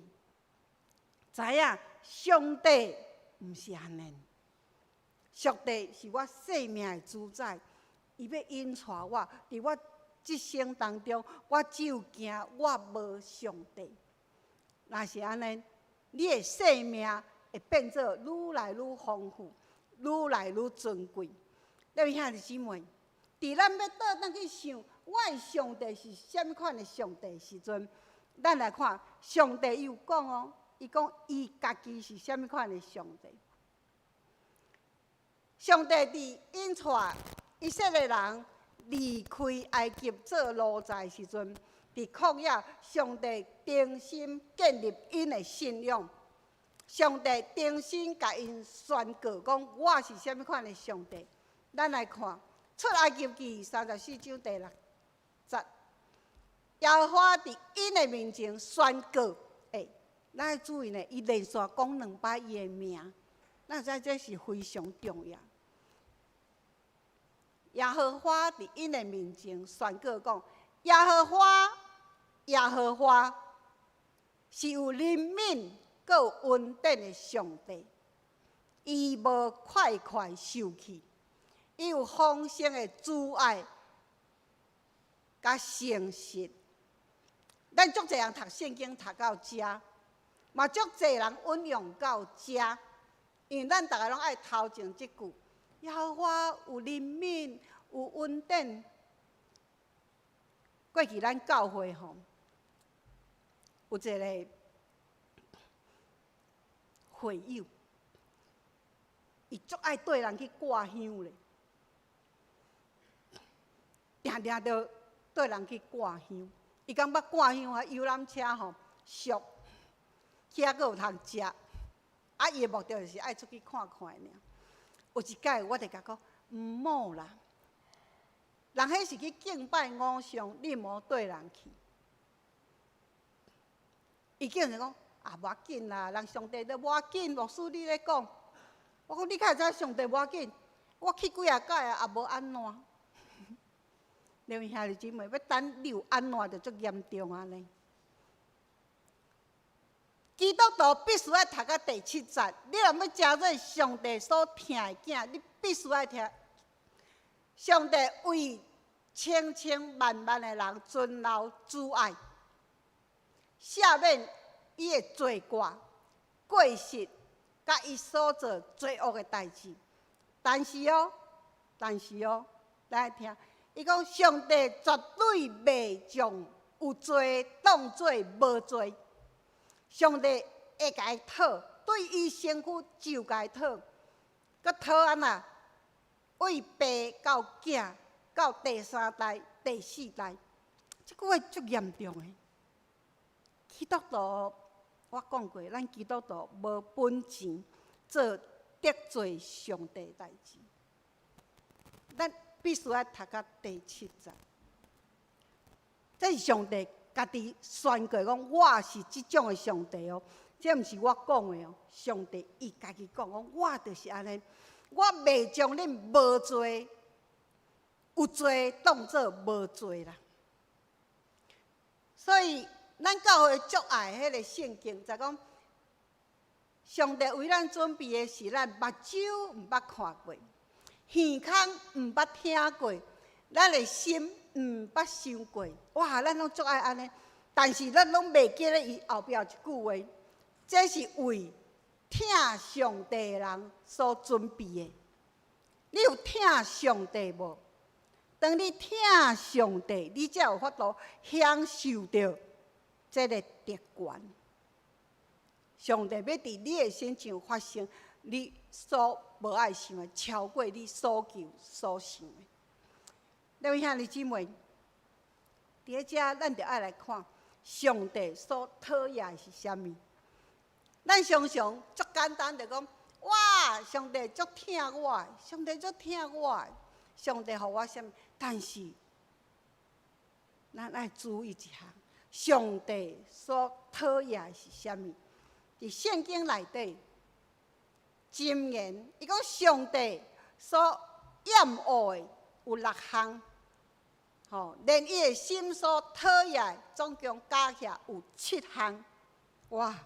知影上帝毋是安尼。上帝是我生命的主宰，伊要引带我，伫我这生当中，我只有惊我无上帝。若是安尼，你的生命会变做愈来愈丰富，愈来愈尊贵。各位兄弟姊妹，伫咱要倒转去想，我的上帝是啥物款的上帝的时阵，咱来看上帝有讲哦，伊讲伊家己是啥物款的上帝。上帝伫引带以色列人离开埃及做奴才时阵，伫旷野，上帝重新建立因的信仰。上帝重新甲因宣告讲：我是啥物款的上帝？咱来看出埃及记34章第6节，耶和华伫因的面前宣告：咱要注意呢，伊连续讲2摆伊的名，咱知这是非常重要。耶和华伫因的面前宣告讲：耶和华，耶和华是有怜悯、阁有恩典的上帝。伊无快快受气，伊有丰盛的慈爱，甲诚实。咱足侪人读圣经读到遮，嘛足侪人运用到遮，因为咱逐个拢爱头前即句。耶和华有怜悯，有恩典。过去咱教会吼，有一个会友，伊足爱缀人去挂香咧，定定着缀人去挂香。伊感觉挂香啊，游览车吼俗，去遐阁有通食，啊，伊的目的就是爱出去看看尔。有一摆，我就甲讲，毋好啦，人迄是去敬拜偶像，你莫缀人去。伊竟然讲，无要紧啦，人上帝都无要紧。牧师你咧讲，我讲你较会知上帝无要紧，我去几啊届啊，也无安怎。两位兄弟姊妹，要等你有安怎，就足严重啊呢。基督徒必须要读到第7节，你若要真做上帝所疼的囝，你必须要听。上帝为千千万万的人存留慈爱，赦免伊的罪过、过失，甲伊所做罪恶的代志。但是哦，咱来听，伊讲上帝绝对袂将有罪当作无罪。上帝会甲伊讨，对伊身躯就甲伊讨，佮讨安那？为爸到囝到第3代、第4代，即句话足严重的。基督徒，我讲过，咱基督徒无本钱做得罪上帝的代志，咱必须要读到第7节。这是上帝家己宣告讲，我是即种的上帝哦，这毋是我讲的哦。上帝伊家己讲，我就是安尼，我袂将恁无罪、有罪当作无罪啦。所以，咱教会足爱迄个圣经，就讲上帝为咱准备的是咱目睭毋捌看过，耳孔毋捌听过，咱的心毋捌想过。哇，咱拢足爱安尼，但是咱拢袂记咧伊后壁一句话，这是为疼上帝的人所准备的。你有疼上帝无？当你听上帝，你才有法度享受到这个特权。上帝要伫你的身上发生你所无爱想的，超过你所求所想的。各位兄弟姊妹，伫遮咱就爱来看上帝所讨厌的是啥物？咱常常足简单就讲，哇！上帝足疼我的，上帝足疼我的，上帝互我啥物？但是，咱爱注意一项，上帝所讨厌的是啥物？伫圣经内底，箴言伊讲上帝所厌恶的有6项，连伊的心所讨厌的总共加起来有7项。哇！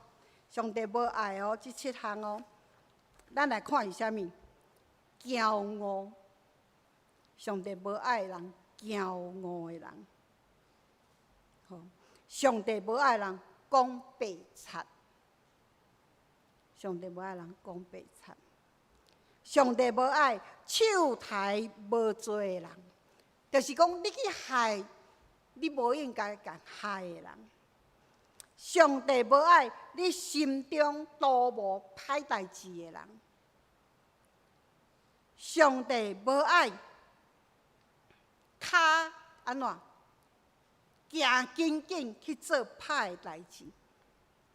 上帝无爱哦，这7项哦。咱来看是啥物？骄傲。上帝无爱人骄傲的人。上帝无爱人讲白贼。上帝无爱人讲白贼。上帝无爱手抬无罪的人，就是讲你去害你无应该甲害的人。上帝无爱你心中多无歹代志的人。上帝无爱骹安怎行紧紧去做歹的代志。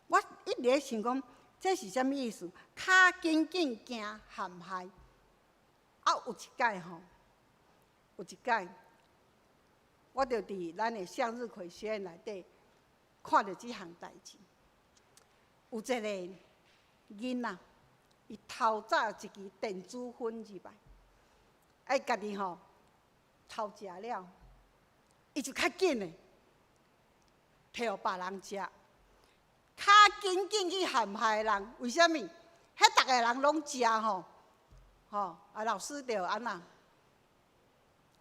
我一直咧想讲，这是啥物意思？骹紧紧行陷害。有一摆吼，有一摆，我就伫咱的向日葵学院内底看到这项代志。有一个囡仔，伊偷早一支电子烟入来，家己吼偷食了，伊就较紧的摕互别人食，较紧紧去陷害人。为什么？迄逐个人拢食吼，老师就安那？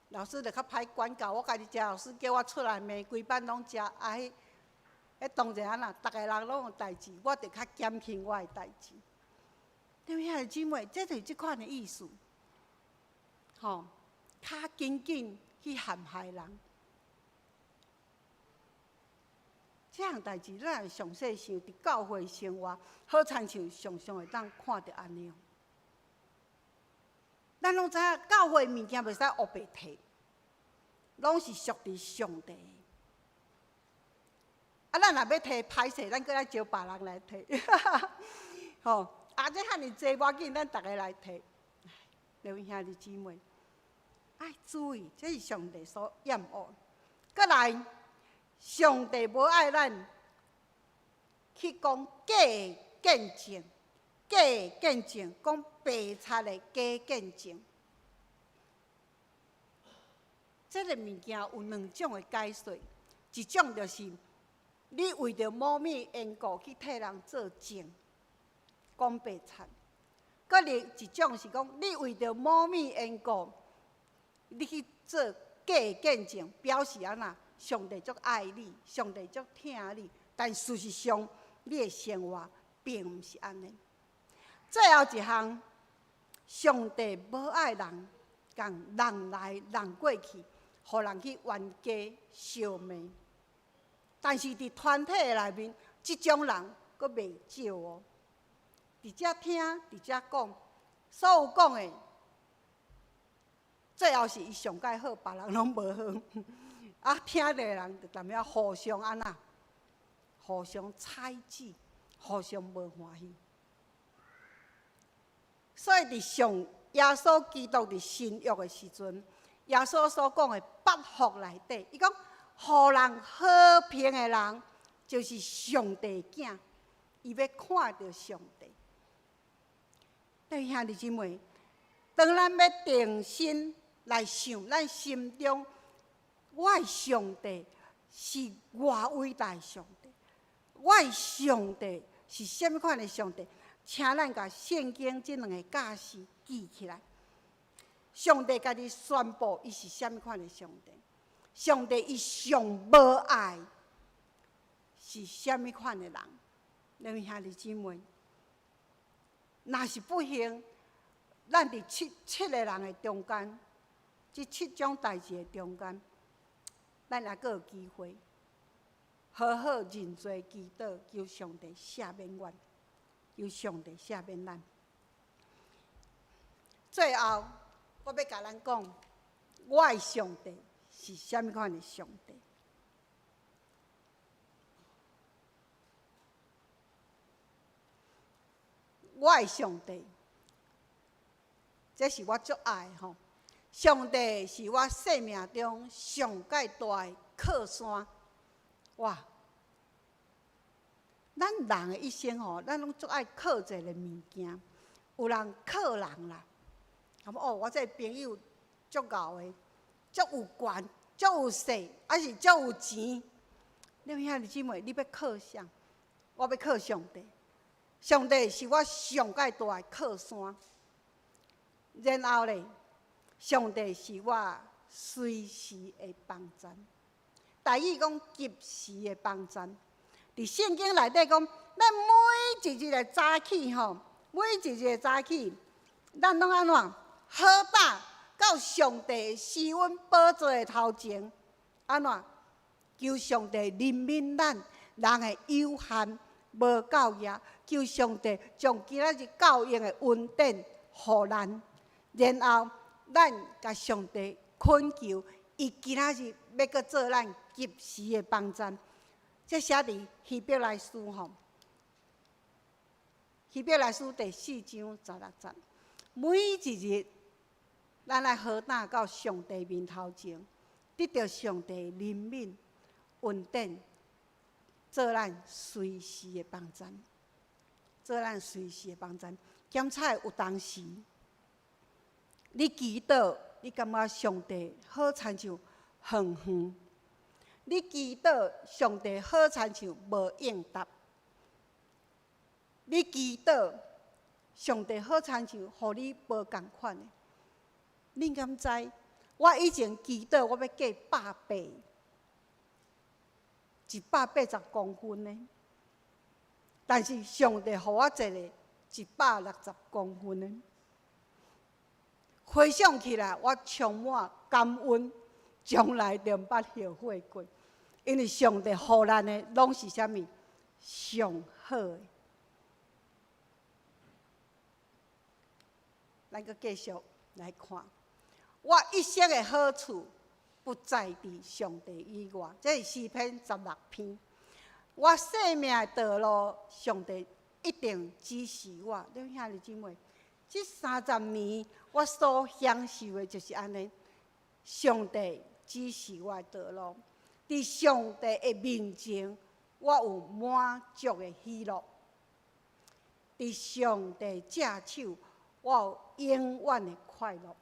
老师就较歹管教。我家己食，老师叫我出来骂，规班拢食。迄当然安那，逐个人拢有代志，我就较减轻我的代志。弟兄兄姊妹，这就是即款的意思。较紧紧去陷害人，这项代志咱详细想，伫教会生活，好亲像常常会当看到安尼。咱拢知影，教会物件袂使黑白摕，拢是属于上帝。咱若要摕歹势，咱搁来招别人来摕。这遐尼济，无要紧，咱逐个来摕。各位兄弟姊妹，爱注意，这是上帝所厌恶。搁来，上帝无爱咱去讲假见证。假见证，讲白贼的假见证。这个物件有2种的解说，一种就是你为着某物缘故去替人做证，讲白贼；搁另一种是讲你为着某物缘故，你去做假见证，表示安那上帝足爱你，上帝足疼你，但事实上你的生活并毋是安尼。最后一项，上帝无爱人，共人来人过去，互人去冤家相骂。但是伫团体内面，即种人阁袂少哦。伫遮听，伫遮讲，所有讲的，最后是伊上介好，别人拢无好。听的人就踮遐互相安那，互相猜忌，互相无欢喜。所以，伫上耶稣基督伫新约的时阵，耶稣所讲的8福内底，伊讲，互人和平的人，就是上帝的囝，伊要看到上帝。弟兄姊妹，当咱要定心来想，咱心中，我的上帝是偌伟大的上帝，我的上帝是什么款的上帝？请咱甲圣经这2个假释记起来。上帝家己宣布，伊是什么款的上帝？上帝伊上无爱是什么款的人？各位兄弟姊妹，若是不幸，咱伫七个人的中间，这7种代志的中间，咱还阁有机会，好好认罪祈祷，求上帝赦免阮，求上帝赦免咱。最后，我要甲咱讲，我的上帝是啥物款的上帝？我的上帝，这是我最爱的吼。上帝是我生命中上界大的靠山。哇！咱人的一生吼，咱拢最爱靠一个物件。有人靠人啦，哦，我这朋友足牛的，足有权，足有势，还是足有钱。你兄弟姊妹，你要靠啥？我要靠上帝。上帝是我上界大的靠山。然后咧，上帝是我随时的帮站。台语讲及时的帮站。伫圣经内底讲，咱每一日的早起吼，每一日的早起，咱拢安怎好打到上帝施恩宝座的头前，安怎求上帝怜悯咱人的有限无够业，求上帝将今仔日教养的恩典予咱，然后咱甲上帝恳求，伊今仔日要搁做咱及时的帮站。这写伫希伯来书吼，希伯来书第4章16节，每一日咱来好打到上帝面头前，得到上帝怜悯恩典，做咱随时的帮站，做咱随时的帮站。检查有当时，你祈祷，你感觉上帝好亲像远远。你祈祷上帝好亲像无应答，你祈祷上帝好亲像互你无共款的。你敢知？我以前祈祷我要嫁180公分的，但是上帝互我一个160公分的。回想起来，我充满感恩。从来就捌后悔过，因为上帝予咱的拢是啥物上好的。咱阁继续来看，我一生的好处不在伫上帝以外。这是诗篇16篇。我生命的道路，上帝一定指示我。你兄弟姊妹，这30年我所享受的就是安尼，上帝指示我的道路，伫上帝的面前，我有满足的喜乐；伫上帝正手，我有永远的快乐。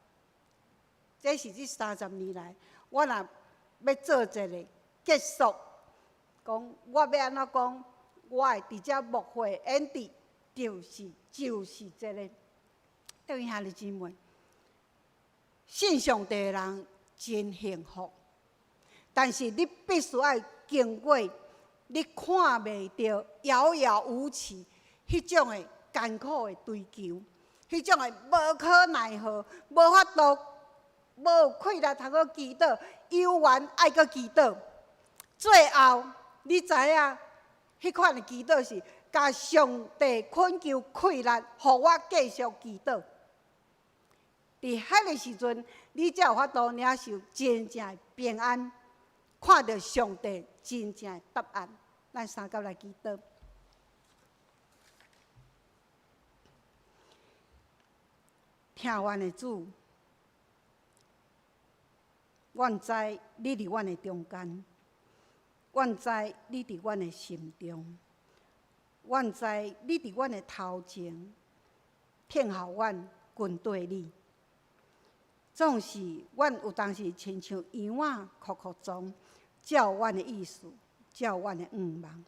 这是这30年来，我若要做一个结束，讲我要安怎讲，我的伫遮牧会演的，就是这个。各位兄弟姊妹，信上帝的人真幸福，但是你必须要经过你看袂到遥遥无期迄种的艰苦的追求，迄种的无可奈何、无法度、无有气力通搁祈祷，有缘爱搁祈祷，最后你知影，迄款的祈祷是甲上帝恳求气力，互我继续祈祷。伫迄个时阵，你才有法度领受真正的平安，看到上帝真正的答案。咱三甲来祈祷。听阮的主，阮知你伫阮的中间，阮知你伫阮的心中，阮知你伫阮的头前，听候阮跟对你。总是阮有当时亲像羊仔哭哭钟，照阮的意思，照阮的愿望，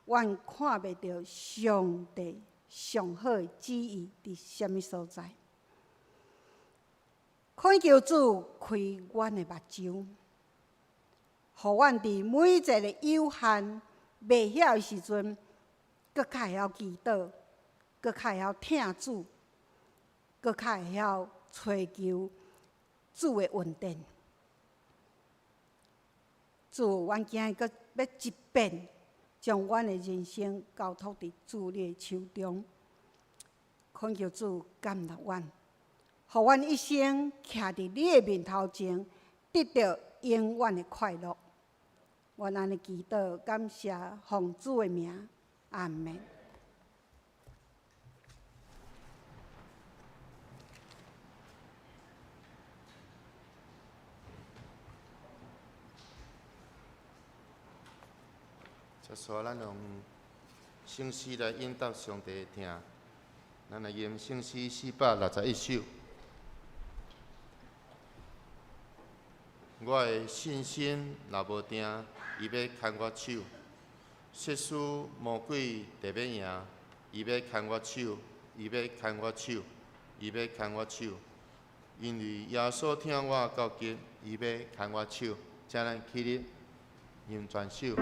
阮看袂到上帝上好的旨意伫什么所在。恳求主开阮的目睭，互阮伫每一个有限袂晓的时阵，搁较会晓祈祷，搁较会晓听主，搁较会晓找求主的恩典。主，阮今日阁要一遍，将阮的人生交托伫主你的手中。恳求主感纳阮，互阮一生徛伫你的面头前，得到永远的快乐。阮安尼祈祷，感谢奉主的名，阿门。接续咱用圣诗来应答上帝的听，咱来吟圣诗461首。我的信心若无定，伊要牵我手；世事魔鬼得要赢，伊要牵我手，伊要牵我手，伊要牵我手。因为耶稣听我到极，伊要牵我手。请咱起立，吟全首。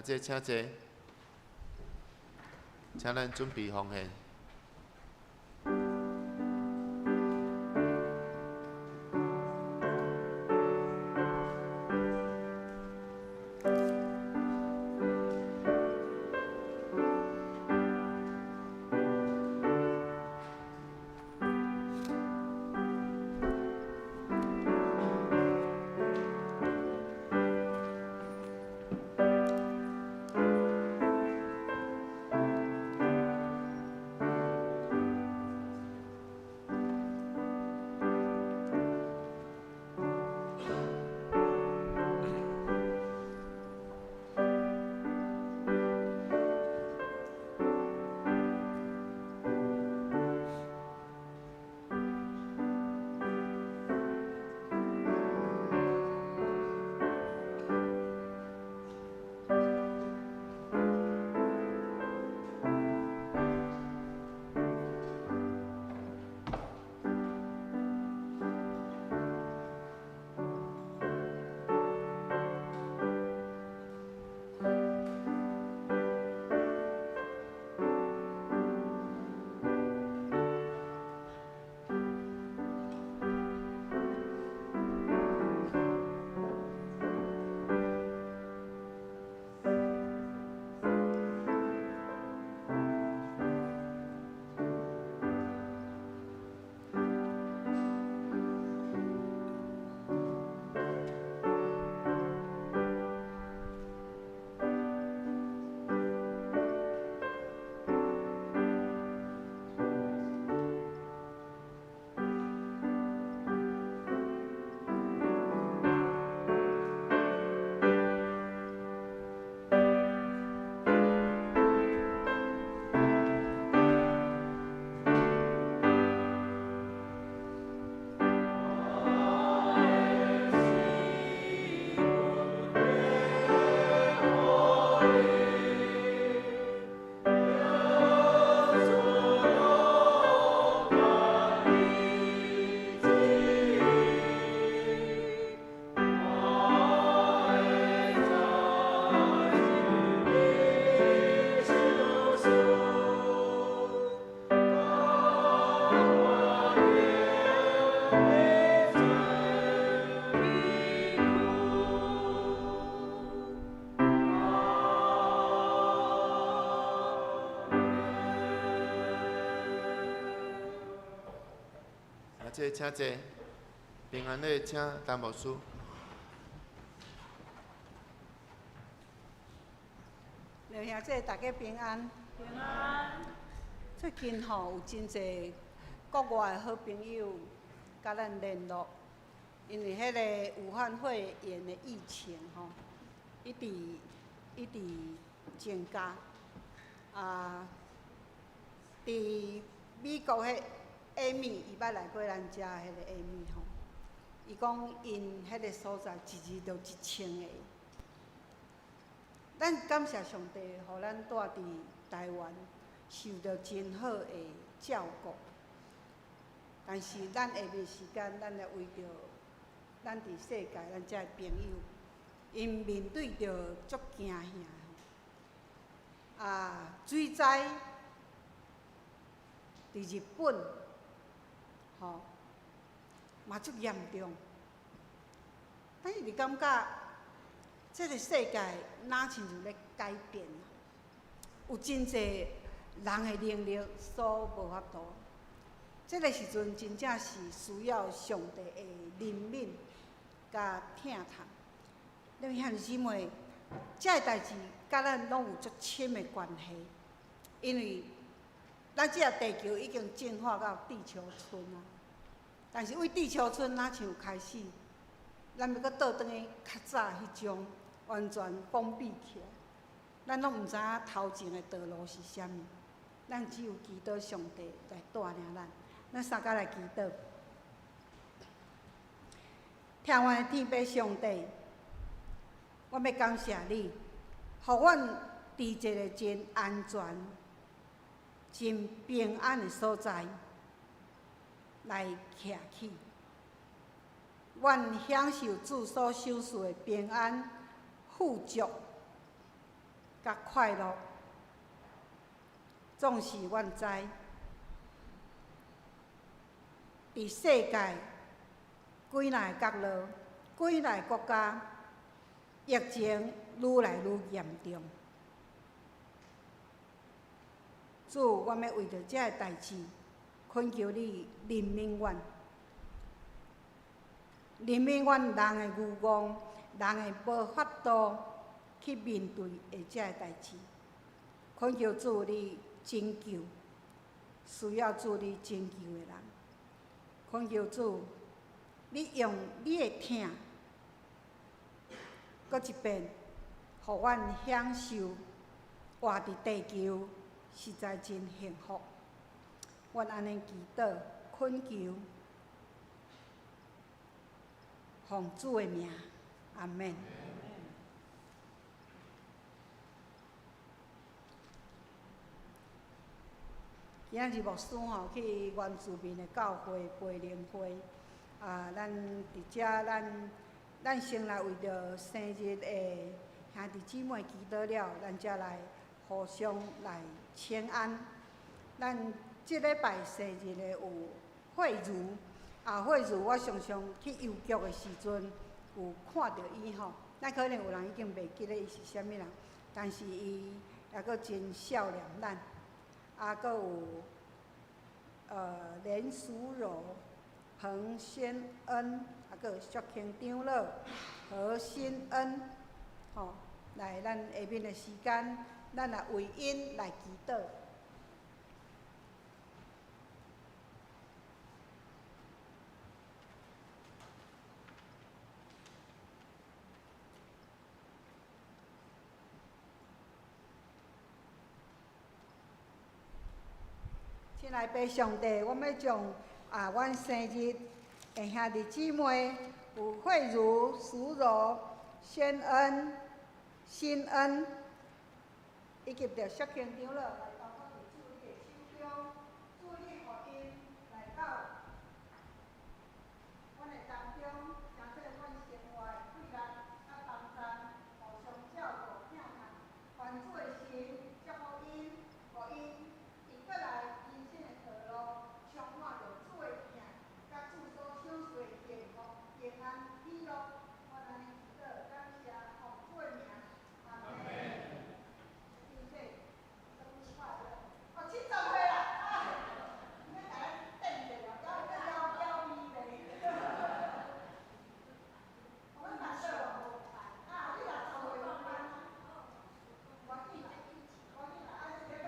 这请坐，请咱准备奉献。这请坐，平安礼请陈牧师。刘兄弟，大家平安。平安。最近吼有真侪国外的好朋友甲咱联络，因为迄个武汉肺炎的疫情吼，一直增加。伫美国迄Amy， 伊捌来过咱遮迄个 Amy 吼，伊讲因迄个所在一日就1000个。咱感谢上帝，互咱住伫台湾，受到真好的照顾。但是咱下暝时间，咱来为着咱伫世界咱遮的朋友，因面对着足惊吓水灾伫日本。嘛足严重，但是你感觉，这个世界哪亲像咧改变啊？有真侪人的能力所无法度。这个时阵真正是需要上帝的怜悯甲疼痛。因为兄弟姊妹，这个代志甲咱拢有足深的关系，因为咱这个地球已经进化到地球村啊。但是为地球村哪像开始，咱要搁倒转去较早迄种完全封闭起来，咱拢毋知影头前的道路是啥物，咱只有祈祷上帝来带领咱。咱三甲来祈祷，听阮的天父上帝，我要感谢你，互阮伫一个真安全、真平安的所在。来徛起，愿享受主所赏赐的平安、富足，甲快乐，总是阮知。伫世界几哪个角落、几哪个国家，疫情愈来愈严重。主，我要为着这个代志，恳求你怜悯阮，怜悯阮人的愚妄，人的无法度去面对的这个代志。恳求主你拯救，需要主你拯救的人。恳求主，你用你的疼，搁一遍，互阮享受活伫地球，实在真幸福。阮安尼祈祷，恳求，奉主的名，阿免。今仔日牧师去原住民的教会培灵会，咱伫遮咱先来为着生日的兄弟姊妹祈祷了，咱才来互相来请安。咱即礼拜生日的有慧茹，慧茹我常常去邮局的时阵有看到伊吼，咱可能有人已经袂记得伊是啥物人，但是伊也阁真孝良咱。阁有连淑柔、彭宣恩，阁有淑卿长老何新恩，来咱下面的时间，咱来为因来祈祷。亲爱的上帝，我们要将阮生日的兄弟姊妹有慧茹、淑柔、宣恩、新恩，以及着淑卿长老来交我伫主你的手中，主你互因来到阮的当中，相信阮生活的贵人甲帮赞，互相照顾疼爱，愿主的神祝福因，互因伫过来。充满着主的疼，甲主所享受的幸福、平安、喜乐，我安尼祈祷，感谢奉主的名，阿门。并且生日快乐，70岁啦！你要甲咱等者了，要咪咧。我们办这个你60岁有办啊？我紧啦，这个。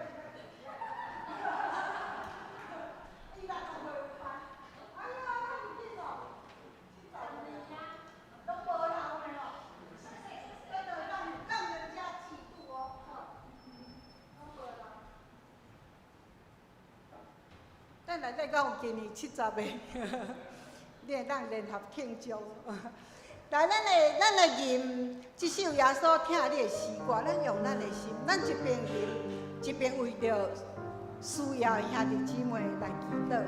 咱内底讲有今年70个，你会当联合庆祝。来，咱来吟这首耶稣听你的诗歌，咱用咱的心，咱一边吟，一边为着需要的兄弟姊妹来祈祷。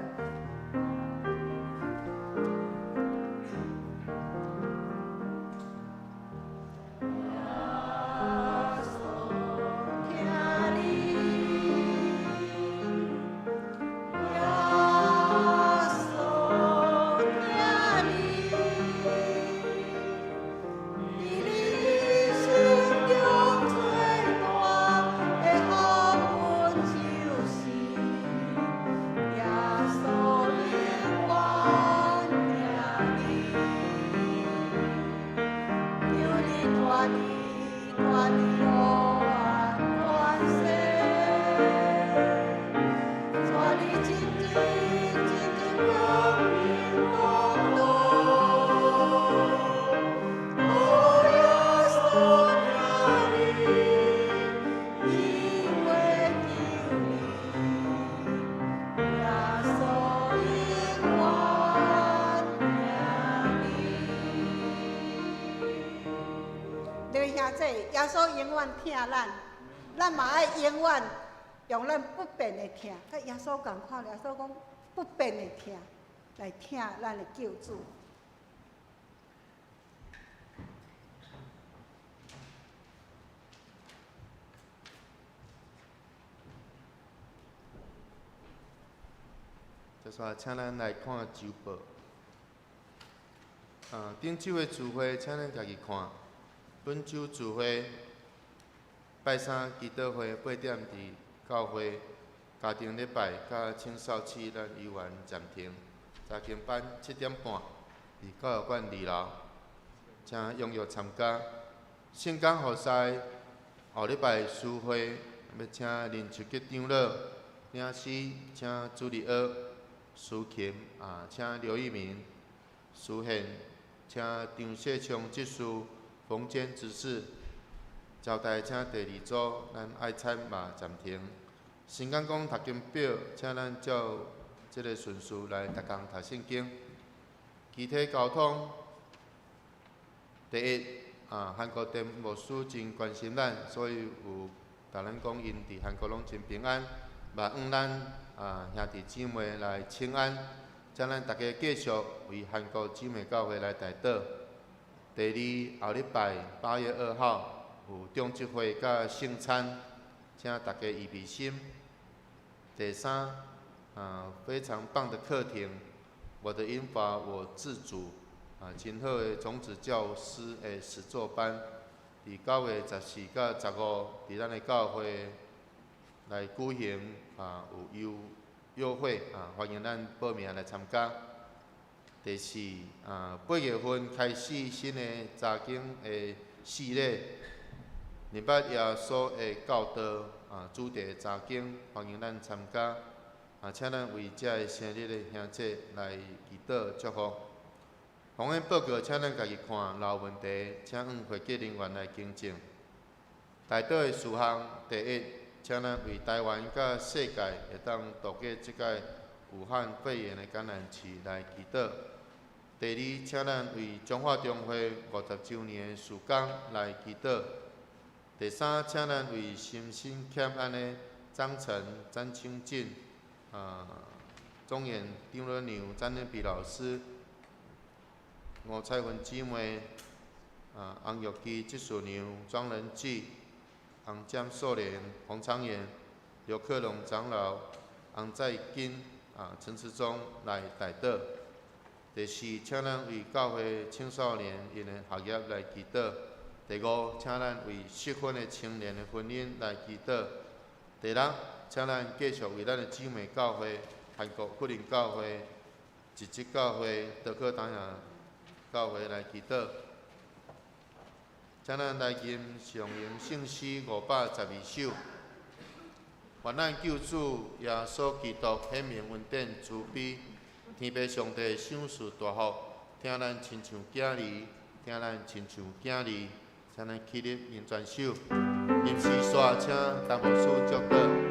耶稣永远疼咱，咱嘛爱永远用咱不变的疼，甲耶稣共款。耶稣讲不变的疼来疼咱的救主。煞，请咱来看周报。顶周的聚会，请咱家己看。本周聚会，拜三祈祷会8点伫教会，家庭礼拜甲青少期咱幼园暂停。查经班7点半伫教育馆2楼，请踊跃参加。圣港互赛后礼拜诗会，要请林秋吉长老领诗，请朱丽娥、苏琴请刘义民、苏宪，请张世昌执事、冯坚执事。招待请第2组，咱爱餐嘛暂停。新港讲读经表，请咱照这个顺序来逐工读圣经。具体交通，第一，韩国电牧师真关心咱，所以有甲咱讲因伫韩国拢真平安，嘛愿咱兄弟姊妹来请安，请咱大家继续为韩国姊妹教会来代祷。第二，后礼拜8月2号有中职会甲圣餐，请大家预备心。第三，非常棒的课程，我的英法我自主，真好的种子教师的实作班，伫9月14到15，伫咱的教会来举行，有优惠，欢迎咱报名来参加。第四，8月份开始新的查经的系列，日捌耶稣的教导，主题查经，欢迎咱参加。请咱为这个生日的兄姐来祈祷祝福。防疫报告，请咱家己看，若有问题，请向会计人员来更正。代祷的事项，第一，请咱为台湾甲世界会当度过即届武汉肺炎的感染期来祈祷。第二，请咱为中华中会50周年的事工来祈祷。第三，请咱为心心欠安的张晨、张清进。中原张伦牛、张仁比老师、吴彩云姊妹、洪玉基、纪树牛、庄仁记、洪江寿莲、洪昌元、刘克龙长老、洪在金、陈慈忠来代祷。第四，请咱为教会青少年因的学业来祈祷。第五，请咱为适婚的青年的婚姻来祈祷。第六，请咱继续为咱的姊妹教会、韩国福林教会、日籍教会、德克党亚教会来祈祷。请咱来念上行圣诗512首。愿咱救主耶稣基督显明恩典慈悲，天父上帝赏赐大福，听咱亲像囝儿，听咱亲像囝儿，请咱起立念全首。临时煞请陈牧师祝祷。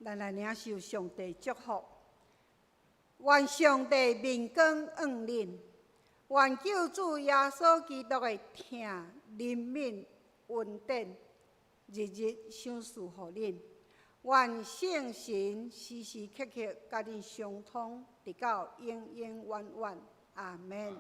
咱来领受上帝祝福，愿上帝面光恩临，愿救主耶稣基督的疼、怜悯、恩典，日日赏赐予恁。愿圣神时时刻刻甲恁相通，直到永永远远。阿门。